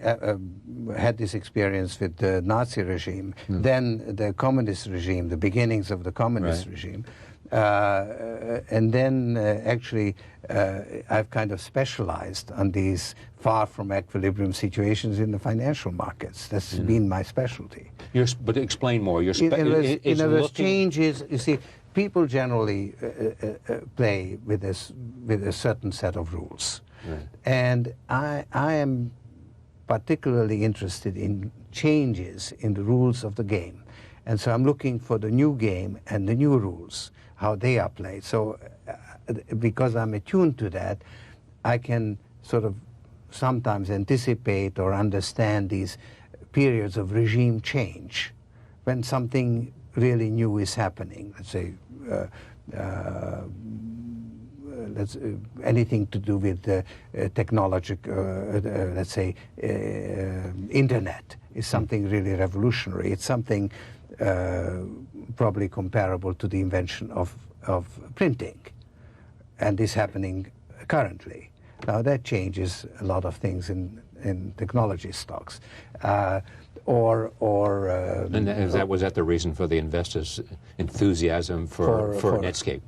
Speaker 1: had this experience with the Nazi regime, then the communist regime, the beginnings of the communist regime, and then actually I've kind of specialized on these far from equilibrium situations in the financial markets. That's been my specialty.
Speaker 24: But explain more.
Speaker 1: In other words, changes, you see, people generally play with a certain set of rules. Right. And I am particularly interested in changes in the rules of the game. And so I'm looking for the new game and the new rules, how they are played. So because I'm attuned to that, I can sort of sometimes anticipate or understand these periods of regime change when something really new is happening. Let's say anything to do with technology, let's say internet is something really revolutionary. It's something probably comparable to the invention of printing, and is happening currently. Now that changes a lot of things in technology stocks. And
Speaker 24: was that the reason for the investors' enthusiasm for Netscape?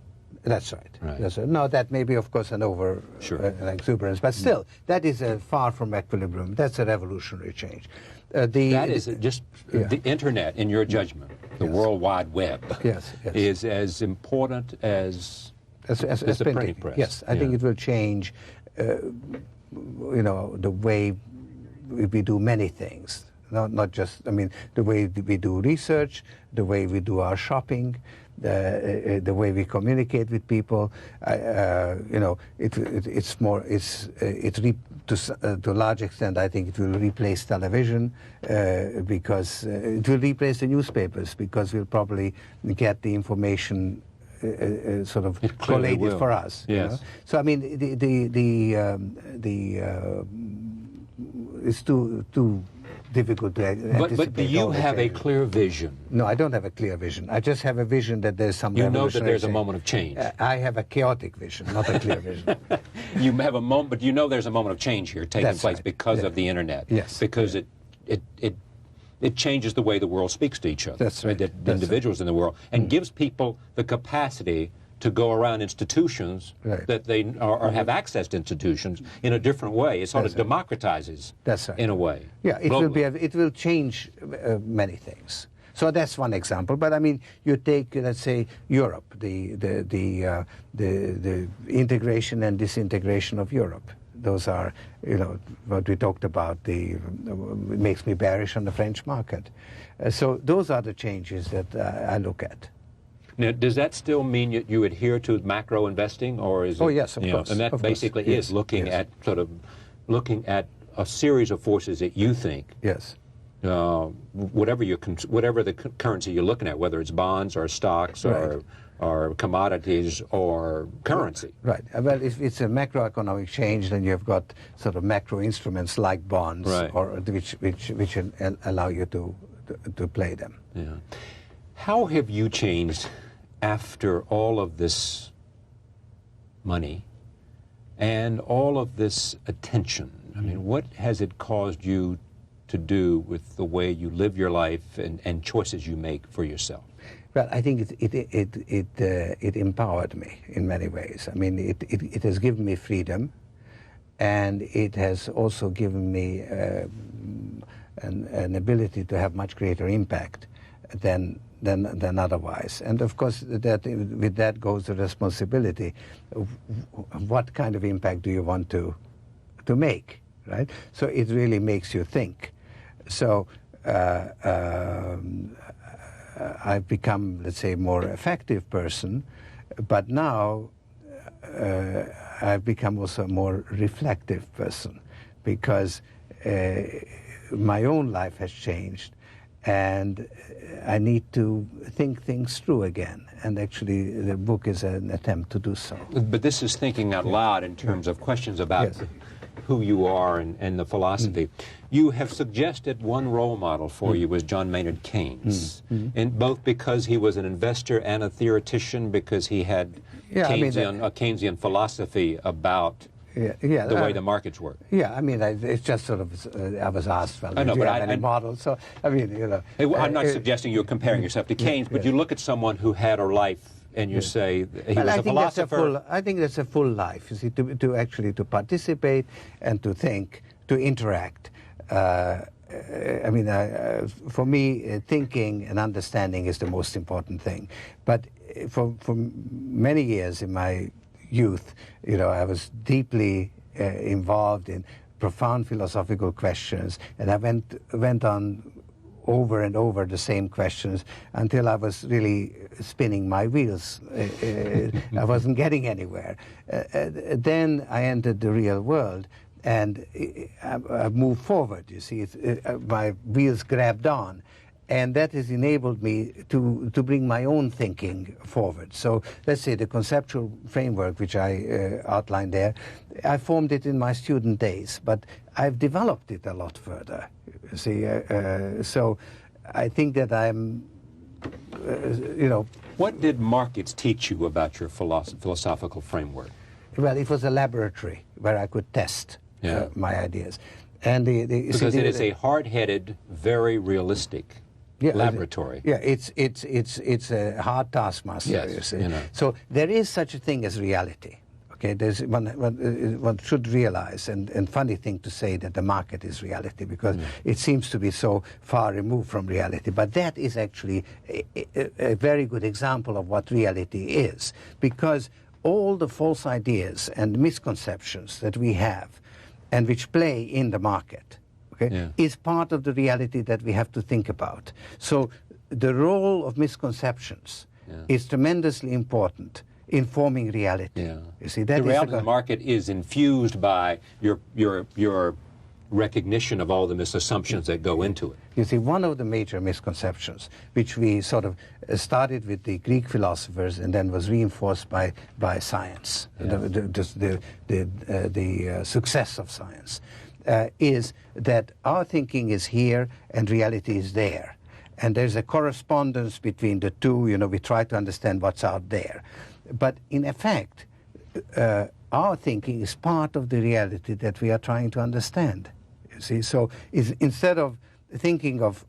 Speaker 1: That's right. That's right. No, that may be, of course, an exuberance, but still, that is far from equilibrium. That's a revolutionary change.
Speaker 24: The internet, in your judgment, the World Wide Web, is as important as the printing press.
Speaker 1: Yes, I think it will change, the way we do many things. Not just, I mean, the way we do research, the way we do our shopping, the way we communicate with people. To a large extent, I think it will replace television because it will replace the newspapers, because we'll probably get the information sort of collated for us.
Speaker 24: Yes.
Speaker 1: So I mean, it's too difficult to anticipate.
Speaker 24: But do you have a clear vision?
Speaker 1: No, I don't have a clear vision. I just have a vision that there's some.
Speaker 24: You know that there's a moment of change.
Speaker 1: I have a chaotic vision, not a clear vision.
Speaker 24: You have a moment, but you know there's a moment of change here taking place because of the internet.
Speaker 1: Yes.
Speaker 24: Because it changes the way the world speaks to each other.
Speaker 1: That's right.
Speaker 24: The individuals in the world, and gives people the capacity to go around institutions that they or have access to institutions in a different way. It sort of democratizes in a way.
Speaker 1: Yeah, it will change many things. So that's one example. But I mean, you take, let's say, Europe, the integration and disintegration of Europe. Those are, you know, what we talked about. It makes me bearish on the French market. So those are the changes that I look at.
Speaker 24: Now, does that still mean you adhere to macro investing, or is it?
Speaker 1: Oh yes, of course.
Speaker 24: And that basically is looking at looking at a series of forces that you think.
Speaker 1: Yes.
Speaker 24: Whatever the currency you're looking at, whether it's bonds or stocks or commodities or currency.
Speaker 1: Right. Well, if it's a macroeconomic change, then you've got sort of macro instruments like bonds, or which allow you to play them.
Speaker 24: Yeah. How have you changed after all of this money and all of this attention? I mean, what has it caused you to do with the way you live your life and choices you make for yourself?
Speaker 1: Well, I think it empowered me in many ways. I mean, it has given me freedom, and it has also given me an ability to have much greater impact than otherwise. And of course, with that goes the responsibility. What kind of impact do you want to make, right? So it really makes you think. So I've become, let's say, a more effective person, but now I've become also a more reflective person, because my own life has changed, and I need to think things through again. And actually, the book is an attempt to do so.
Speaker 24: But this is thinking out loud in terms of questions about who you are and the philosophy. You have suggested one role model for you was John Maynard Keynes, and both because he was an investor and a theoretician, because he had a Keynesian philosophy about the way the markets work.
Speaker 1: Yeah, I mean, it's just sort of, I was asked, well,
Speaker 24: I know,
Speaker 1: do you
Speaker 24: but
Speaker 1: have any models? So, I mean, you know.
Speaker 24: I'm not suggesting you're comparing yourself to Keynes, but you look at someone who had a life and you say he was a philosopher.
Speaker 1: I think that's a full life, you see, to actually to participate and to think, to interact. I mean, for me, thinking and understanding is the most important thing. But for many years in my youth, you know, I was deeply involved in profound philosophical questions, and I went on over and over the same questions until I was really spinning my wheels. I wasn't getting anywhere. Then I entered the real world, and I moved forward, you see. My wheels grabbed on, and that has enabled me to bring my own thinking forward. So let's say the conceptual framework which I outlined there, I formed it in my student days, but I've developed it a lot further, you see. So I think that I'm, you know.
Speaker 24: What did markets teach you about your philosophical framework?
Speaker 1: Well, it was a laboratory where I could test my ideas. And
Speaker 24: because it is a hard-headed, very realistic laboratory.
Speaker 1: Yeah, it's a hard taskmaster.
Speaker 24: Yes,
Speaker 1: you see.
Speaker 24: you know.
Speaker 1: So there is such a thing as reality. Okay, there's one should realize, and funny thing to say that the market is reality, because it seems to be so far removed from reality. But that is actually a very good example of what reality is, because all the false ideas and misconceptions that we have, and which play in the market, is part of the reality that we have to think about. So the role of misconceptions is tremendously important in forming reality. You see, that
Speaker 24: the reality of the market is infused by your recognition of all the misassumptions that go into it.
Speaker 1: You see, one of the major misconceptions, which we sort of started with the Greek philosophers and then was reinforced by science, the success of science, is that our thinking is here and reality is there. And there's a correspondence between the two. You know, we try to understand what's out there. But in effect, our thinking is part of the reality that we are trying to understand. You see, so instead of thinking of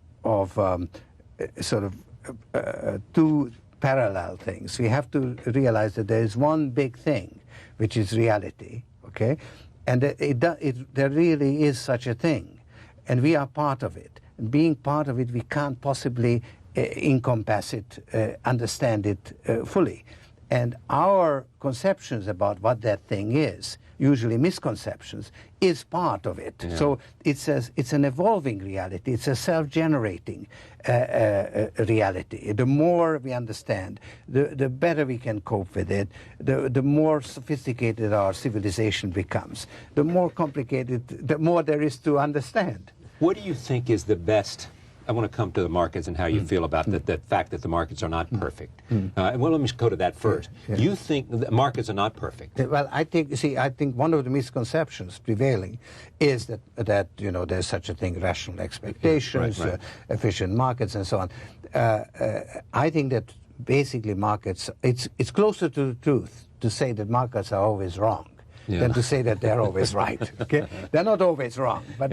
Speaker 1: sort of two parallel things. We have to realize that there is one big thing, which is reality, okay? And there really is such a thing, and we are part of it. And being part of it, we can't possibly encompass it, understand it fully. And our conceptions about what that thing is, usually misconceptions, is part of it. Yeah. So it's an evolving reality. It's a self-generating reality. The more we understand, the better we can cope with it, the more sophisticated our civilization becomes. The more complicated, the more there is to understand.
Speaker 24: What do you think is the best? I want to come to the markets and how you feel about the fact that the markets are not perfect. Well, let me go to that first. Yeah. You think the markets are not perfect?
Speaker 1: Well, I think one of the misconceptions prevailing is that you know, there's such a thing, rational expectations, right. Efficient markets, and so on. I think that basically markets, it's closer to the truth to say that markets are always wrong. Yeah. Than to say that they're always right. Okay? They're not always wrong. But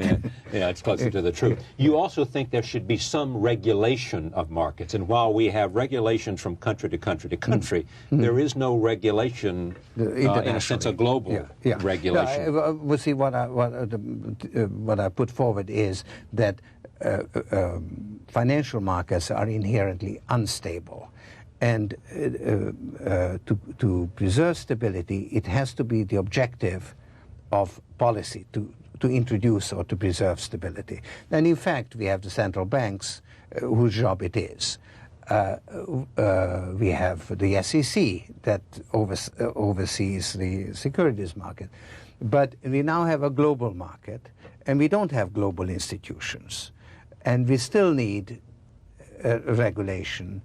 Speaker 24: yeah, it's closer to the truth. You also think there should be some regulation of markets. And while we have regulations from country to country to country, there is no regulation, in a sense, a global regulation.
Speaker 1: No, well, see, what I put forward is that financial markets are inherently unstable. And to preserve stability, it has to be the objective of policy to introduce or to preserve stability. And in fact, we have the central banks whose job it is. We have the SEC that oversees the securities market. But we now have a global market, and we don't have global institutions. And we still need regulation.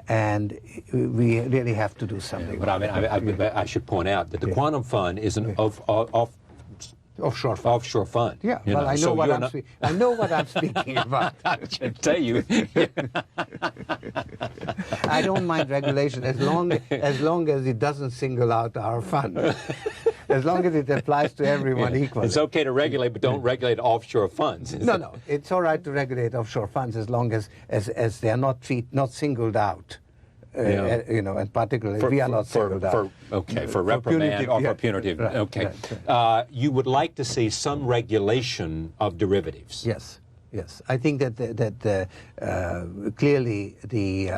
Speaker 1: And we really have to do something.
Speaker 24: But I should point out that the Quantum Fund is an offshore fund.
Speaker 1: Yeah, well, I know what I'm speaking about.
Speaker 24: I can tell you.
Speaker 1: I don't mind regulation as long as it doesn't single out our fund. As long as it applies to everyone equally.
Speaker 24: It's okay to regulate, but don't regulate offshore funds.
Speaker 1: No, it's all right to regulate offshore funds as long as they are not singled out. You know, and particularly we are not singled out.
Speaker 24: For reprimand or for punitive. Right, okay. Right. You would like to see some regulation of derivatives.
Speaker 1: Yes. Yes, I think that clearly the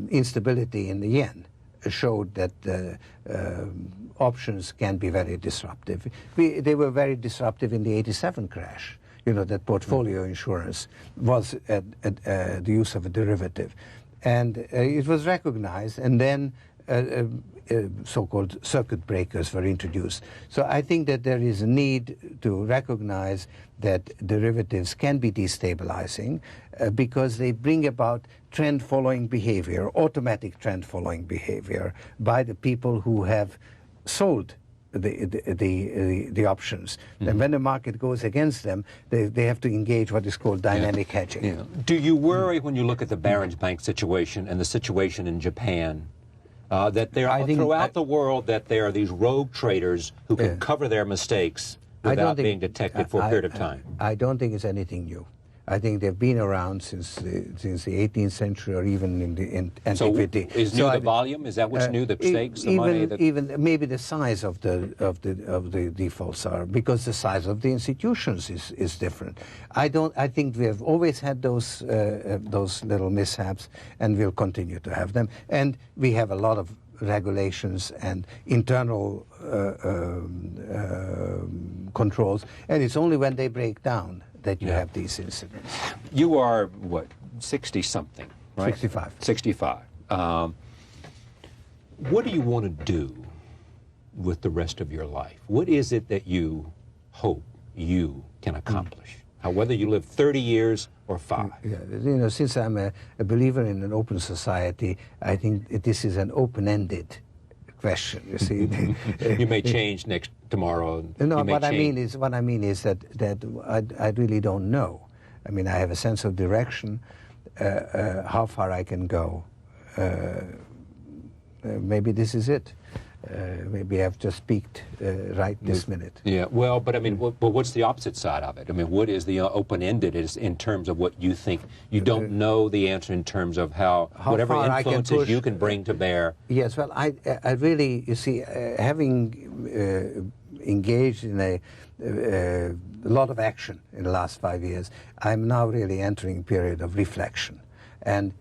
Speaker 1: instability in the yen showed that options can be very disruptive. They were very disruptive in the '87 crash. You know, that portfolio insurance was the use of a derivative. And it was recognized, and then so-called circuit breakers were introduced. So I think that there is a need to recognize that derivatives can be destabilizing because they bring about trend-following behavior, automatic trend-following behavior by the people who have sold the options. And when the market goes against them, they have to engage what is called dynamic hedging.
Speaker 24: Yeah. Do you worry when you look at the Barron's Bank situation and the situation in Japan that there are throughout the world that there are these rogue traders who can cover their mistakes without being detected for a period of time?
Speaker 1: I don't think it's anything new. I think they've been around since the 18th century, or even in antiquity.
Speaker 24: So is new the volume? Is that what's new? The stakes, the money?
Speaker 1: Even maybe the size of the defaults are, because the size of the institutions is different. I think we have always had those little mishaps, and we'll continue to have them. And we have a lot of regulations and internal controls, and it's only when they break down that you have these incidents.
Speaker 24: You are, what, 60-something, right?
Speaker 1: 65.
Speaker 24: 65. What do you want to do with the rest of your life? What is it that you hope you can accomplish? Whether you live 30 years or 5.
Speaker 1: Yeah, you know, since I'm a believer in an open society, I think this is an open-ended question. You see,
Speaker 24: you may change tomorrow.
Speaker 1: No, what I mean is that I really don't know. I mean, I have a sense of direction, how far I can go. Maybe this is it. maybe I've just peaked right this minute.
Speaker 24: Yeah, well, but I mean, but what's the opposite side of it? I mean, what is the open-ended is in terms of what you think? You don't know the answer in terms of how whatever influences you can bring to bear.
Speaker 1: Yes, well, I really, you see, having engaged in a lot of action in the last 5 years, I'm now really entering a period of reflection. And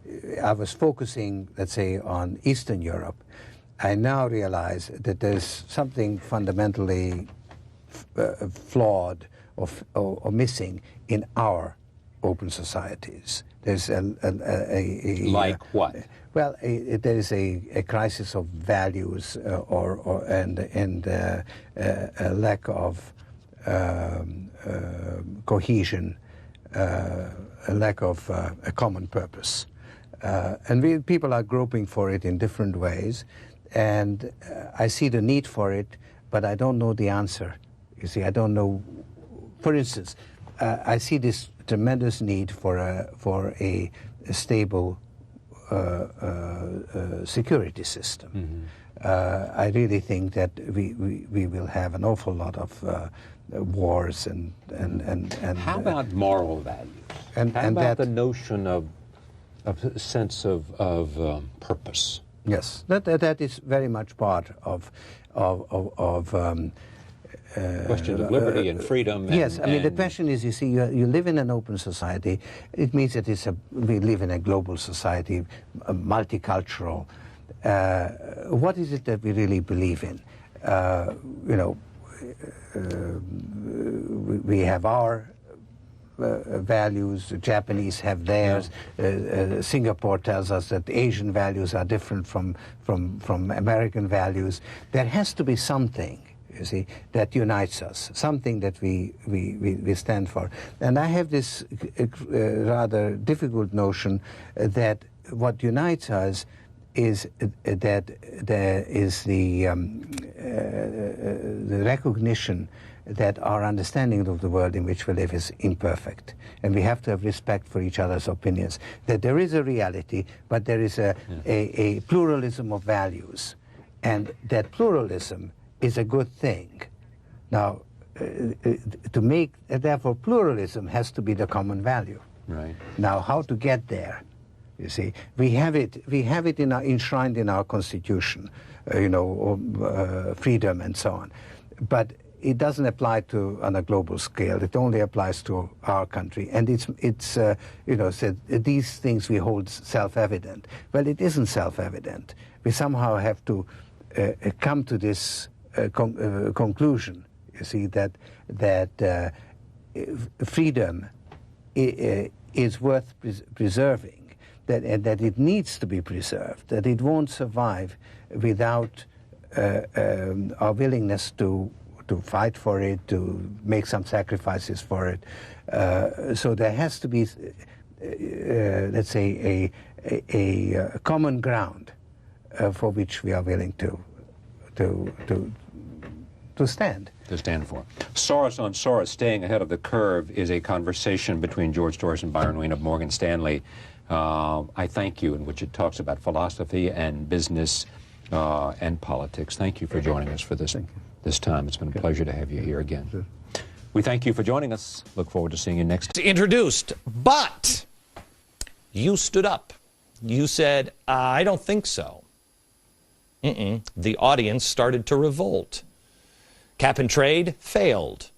Speaker 1: I was focusing, let's say, on Eastern Europe. I now realize that there's something fundamentally flawed or missing in our open societies. There's
Speaker 24: like what?
Speaker 1: Well, there is a crisis of values and a lack of cohesion, a lack of a common purpose. And people are groping for it in different ways. And I see the need for it, but I don't know the answer. You see, I don't know. For instance, I see this tremendous need for a stable security system. Mm-hmm. I really think that we will have an awful lot of wars and
Speaker 24: how about moral values? How about the notion of a sense of purpose?
Speaker 1: Yes, that is very much part of
Speaker 24: questions of liberty and freedom.
Speaker 1: Yes, I mean the question is, you see, you live in an open society. It means that we live in a global society, multicultural. What is it that we really believe in? You know, we have our values, the Japanese have theirs. Singapore tells us that Asian values are different from American values. There has to be something, you see, that unites us, something that we stand for. And I have this rather difficult notion that what unites us is that there is the recognition that our understanding of the world in which we live is imperfect. And we have to have respect for each other's opinions. That there is a reality, but there is a pluralism of values. And that pluralism is a good thing. Now, therefore, pluralism has to be the common value.
Speaker 24: Right.
Speaker 1: Now, how to get there? You see, we have it enshrined in our Constitution, freedom and so on. But it doesn't apply on a global scale. It only applies to our country. And it's said these things we hold self-evident. Well, it isn't self-evident. We somehow have to come to this conclusion. You see that freedom is worth preserving. That it needs to be preserved. That it won't survive without our willingness to fight for it, to make some sacrifices for it. So there has to be, let's say, a common ground for which we are willing to stand.
Speaker 24: To stand for. Soros on Soros, staying ahead of the curve, is a conversation between George Soros and Byron Wien of Morgan Stanley. I thank you, in which it talks about philosophy and business and politics. Thank you for joining us for this time. It's been a pleasure to have you here again. We thank you for joining us. Look forward to seeing you next time.
Speaker 9: Introduced, but you stood up. You said, I don't think so. The audience started to revolt. Cap and trade failed.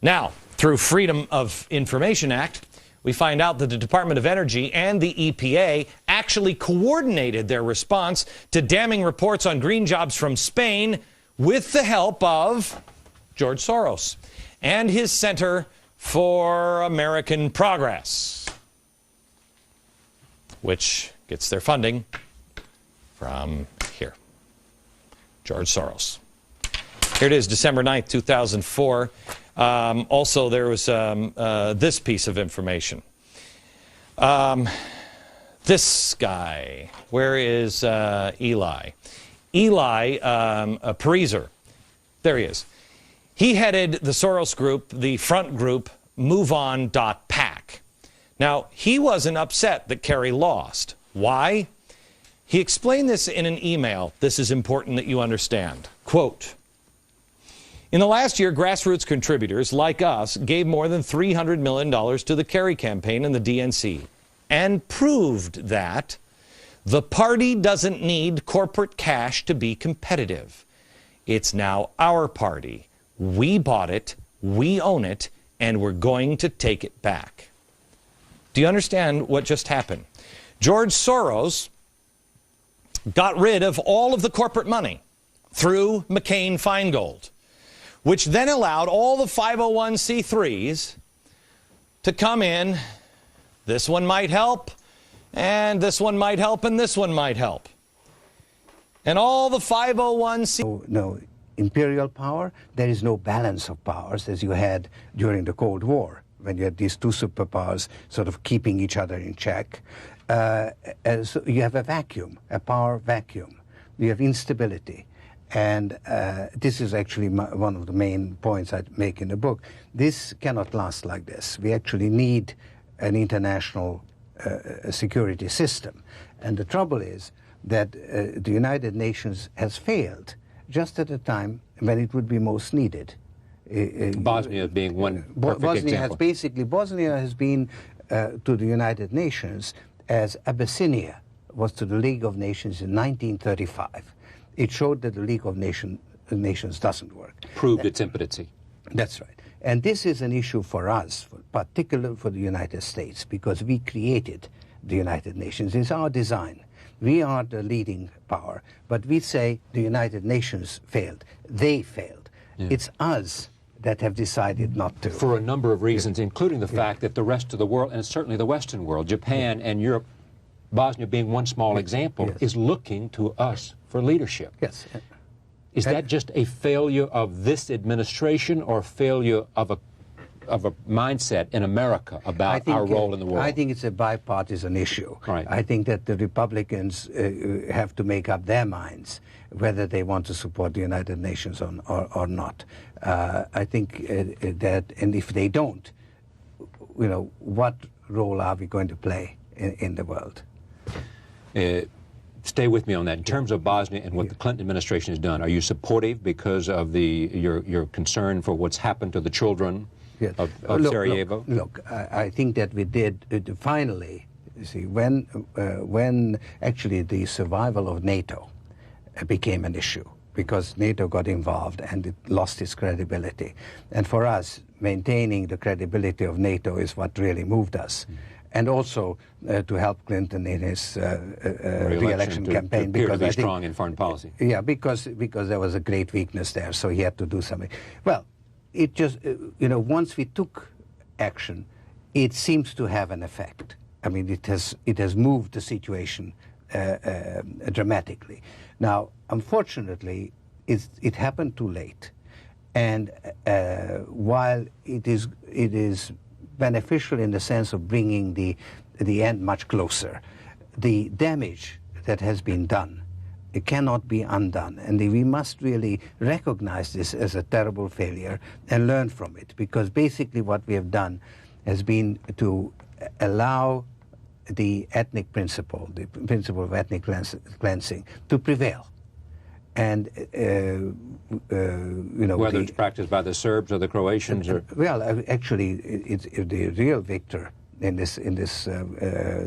Speaker 9: Now, through Freedom of Information Act, we find out that the Department of Energy and the EPA actually coordinated their response to damning reports on green jobs from Spain with the help of George Soros and his Center for American Progress, which gets their funding from here, George Soros. Here it is, December 9th, 2004. Also, there was this piece of information. This guy, where is Eli? Eli Pariser. There he is. He headed the Soros group, the front group, MoveOn.pac. Now, he wasn't upset that Kerry lost. Why? He explained this in an email. This is important that you understand. Quote, in the last year, grassroots contributors like us gave more than $300 million to the Kerry campaign and the DNC and proved that the party doesn't need corporate cash to be competitive. It's now our party. We bought it, we own it, and we're going to take it back. Do you understand what just happened? George Soros got rid of all of the corporate money through McCain-Feingold, which then allowed all the 501c3s to come in. This one might help, and this one might help, and this one might help. And all the 501c...
Speaker 1: No imperial power, there is no balance of powers as you had during the Cold War, when you had these two superpowers sort of keeping each other in check. So you have a vacuum, a power vacuum. You have instability. And this is actually one of the main points I make in the book. This cannot last like this. We actually need an international security system. And the trouble is that the United Nations has failed just at a time when it would be most needed.
Speaker 24: Bosnia being one perfect example.
Speaker 1: Bosnia has been to the United Nations as Abyssinia was to the League of Nations in 1935. It showed that the League of Nations doesn't work.
Speaker 24: Proved its impotency.
Speaker 1: That's right. And this is an issue for us, particularly for the United States, because we created the United Nations. It's our design. We are the leading power, but we say the United Nations failed. They failed. Yeah. It's us that have decided not to.
Speaker 24: For a number of reasons, including the fact that the rest of the world, and certainly the Western world, Japan and Europe, Bosnia being one small example, is looking to us for leadership.
Speaker 1: Yes.
Speaker 24: Is that just a failure of this administration or failure of a mindset in America about our role in the world?
Speaker 1: I think it's a bipartisan issue.
Speaker 24: Right.
Speaker 1: I think that the Republicans have to make up their minds whether they want to support the United Nations or not. I think that, and if they don't, you know, what role are we going to play in the world?
Speaker 24: Stay with me on that. In terms of Bosnia and what the Clinton administration has done, are you supportive because of your concern for what's happened to the children of Sarajevo?
Speaker 1: Look, I think that we did finally. You see, when actually the survival of NATO became an issue, because NATO got involved and it lost its credibility, and for us, maintaining the credibility of NATO is what really moved us. And also to help Clinton in his re-election campaign,
Speaker 24: because I think strong in foreign policy.
Speaker 1: Yeah, because there was a great weakness there, so he had to do something. Well, it just once we took action, it seems to have an effect. I mean, it has moved the situation dramatically. Now, unfortunately, it happened too late, and while it is beneficial in the sense of bringing the end much closer, the damage that has been done, it cannot be undone, and we must really recognize this as a terrible failure and learn from it, because basically what we have done has been to allow the ethnic principle, the principle of ethnic cleansing, to prevail. And
Speaker 24: whether it's practiced by the Serbs or the Croatians, or
Speaker 1: well, actually, the real victor in this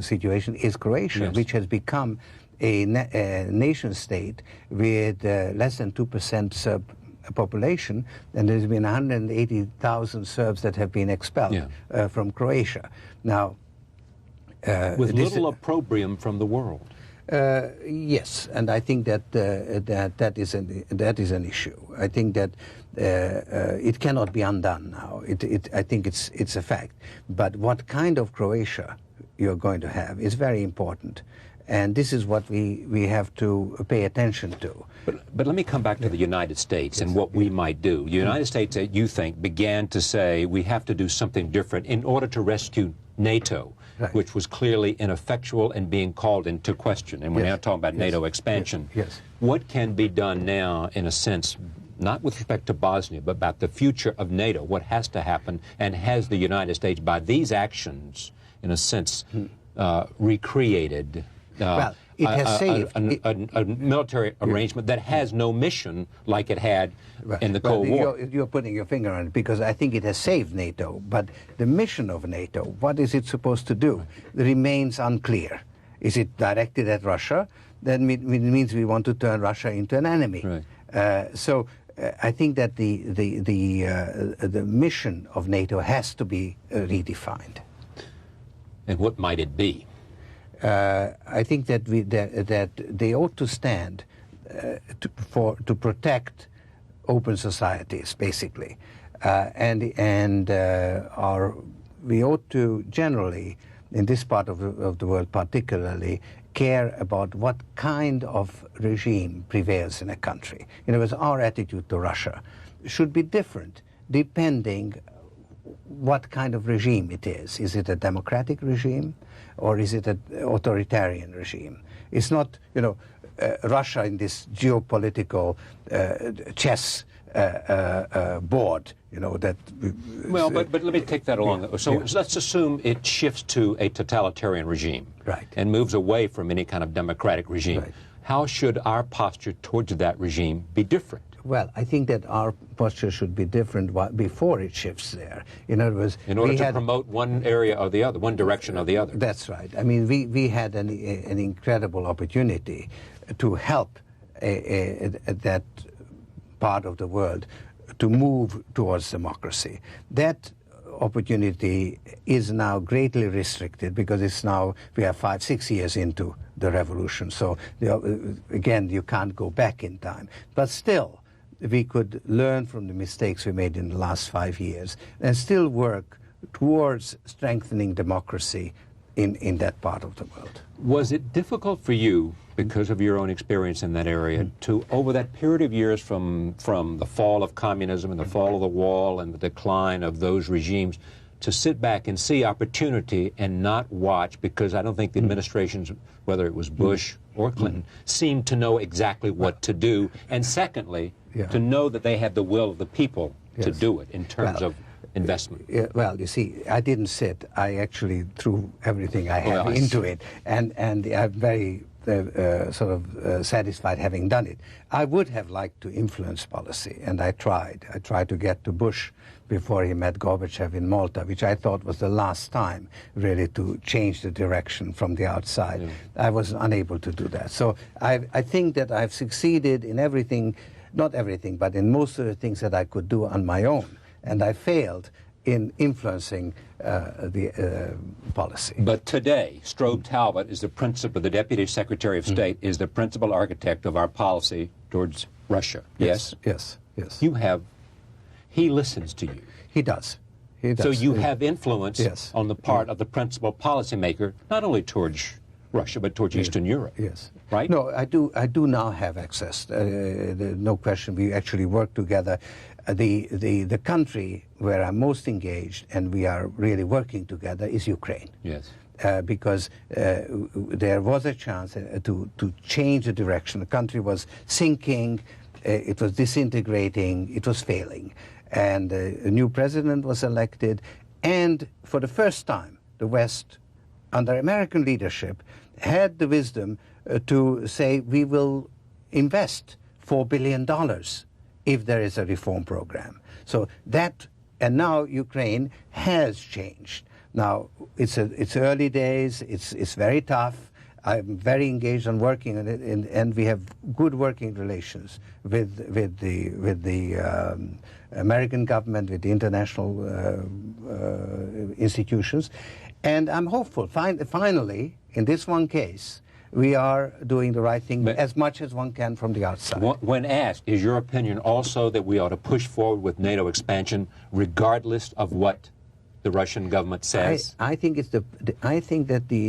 Speaker 1: situation is Croatia, which has become a nation state with less than 2% Serb population, and there's been 180,000 Serbs that have been expelled from Croatia. Now,
Speaker 24: with little opprobrium from the world.
Speaker 1: Yes, and I think that that is an issue. I think that it cannot be undone now. I think it's a fact. But what kind of Croatia you're going to have is very important, and this is what we have to pay attention to.
Speaker 24: But let me come back to the United States and what we might do. The United States, you think, began to say we have to do something different in order to rescue NATO. Right. Which was clearly ineffectual and being called into question. And we're now talking about NATO expansion.
Speaker 1: Yes.
Speaker 24: What can be done now, in a sense, not with respect to Bosnia, but about the future of NATO? What has to happen, and has the United States, by these actions, in a sense, recreated a military arrangement that has no mission like it had in the Cold War.
Speaker 1: You're putting your finger on it, because I think it has saved NATO, but the mission of NATO, what is it supposed to do, remains unclear. Is it directed at Russia? Then it means we want to turn Russia into an enemy. So I think that the mission of NATO has to be redefined.
Speaker 24: And what might it be?
Speaker 1: I think that that they ought to stand to protect open societies, basically, we ought to generally, in this part of the world particularly, care about what kind of regime prevails in a country. In other words, our attitude to Russia should be different depending what kind of regime it is. Is it a democratic regime, or is it an authoritarian regime? It's not, Russia in this geopolitical chess board,
Speaker 24: Well, but let me take that along. So let's assume it shifts to a totalitarian regime, and moves away from any kind of democratic regime. How should our posture towards that regime be different?
Speaker 1: Well, I think that our posture should be different before it shifts there. In other words,
Speaker 24: in order to promote one area or the other, one direction or the other.
Speaker 1: That's right. I mean, we had an incredible opportunity to help that part of the world to move towards democracy. That opportunity is now greatly restricted because we are 5-6 years into the revolution. So again, you can't go back in time. But still, we could learn from the mistakes we made in the last 5 years and still work towards strengthening democracy in that part of the world.
Speaker 24: Was it difficult for you, because of your own experience in that area, to, over that period of years from the fall of communism and the fall of the wall and the decline of those regimes, to sit back and see opportunity and not watch, because I don't think the administrations, whether it was Bush or Clinton, seemed to know exactly what to do, and secondly, to know that they had the will of the people to do it in terms of investment?
Speaker 1: Well, you see, I didn't sit. I actually threw everything I had into it, and I'm very satisfied having done it. I would have liked to influence policy, and I tried. I tried to get to Bush before he met Gorbachev in Malta, which I thought was the last time really to change the direction from the outside. I was unable to do that. So I think that I've succeeded in everything, not everything, but in most of the things that I could do on my own. And I failed in influencing the policy.
Speaker 24: But today, Strobe Talbot is the Deputy Secretary of State, is the principal architect of our policy towards Russia. Yes?
Speaker 1: Yes.
Speaker 24: He listens to you.
Speaker 1: He does.
Speaker 24: So you have influence on the part of the principal policymaker, not only towards Russia, but towards Eastern Europe.
Speaker 1: Yes.
Speaker 24: Right?
Speaker 1: No, I do now have access. No question. We actually work together. The country where I'm most engaged and we are really working together is Ukraine.
Speaker 24: Yes.
Speaker 1: Because there was a chance to change the direction. The country was sinking, it was disintegrating, it was failing. And a new president was elected, and for the first time, the West, under American leadership, had the wisdom to say, we will invest $4 billion if there is a reform program. So that, and now Ukraine has changed. Now, it's early days, it's very tough. I'm very engaged on working on it, and we have good working relations with the American government, with the international institutions. And I'm hopeful. Finally, in this one case, we are doing the right thing as much as one can from the outside.
Speaker 24: When asked, is your opinion also that we ought to push forward with NATO expansion regardless of what the Russian government says?
Speaker 1: I think that the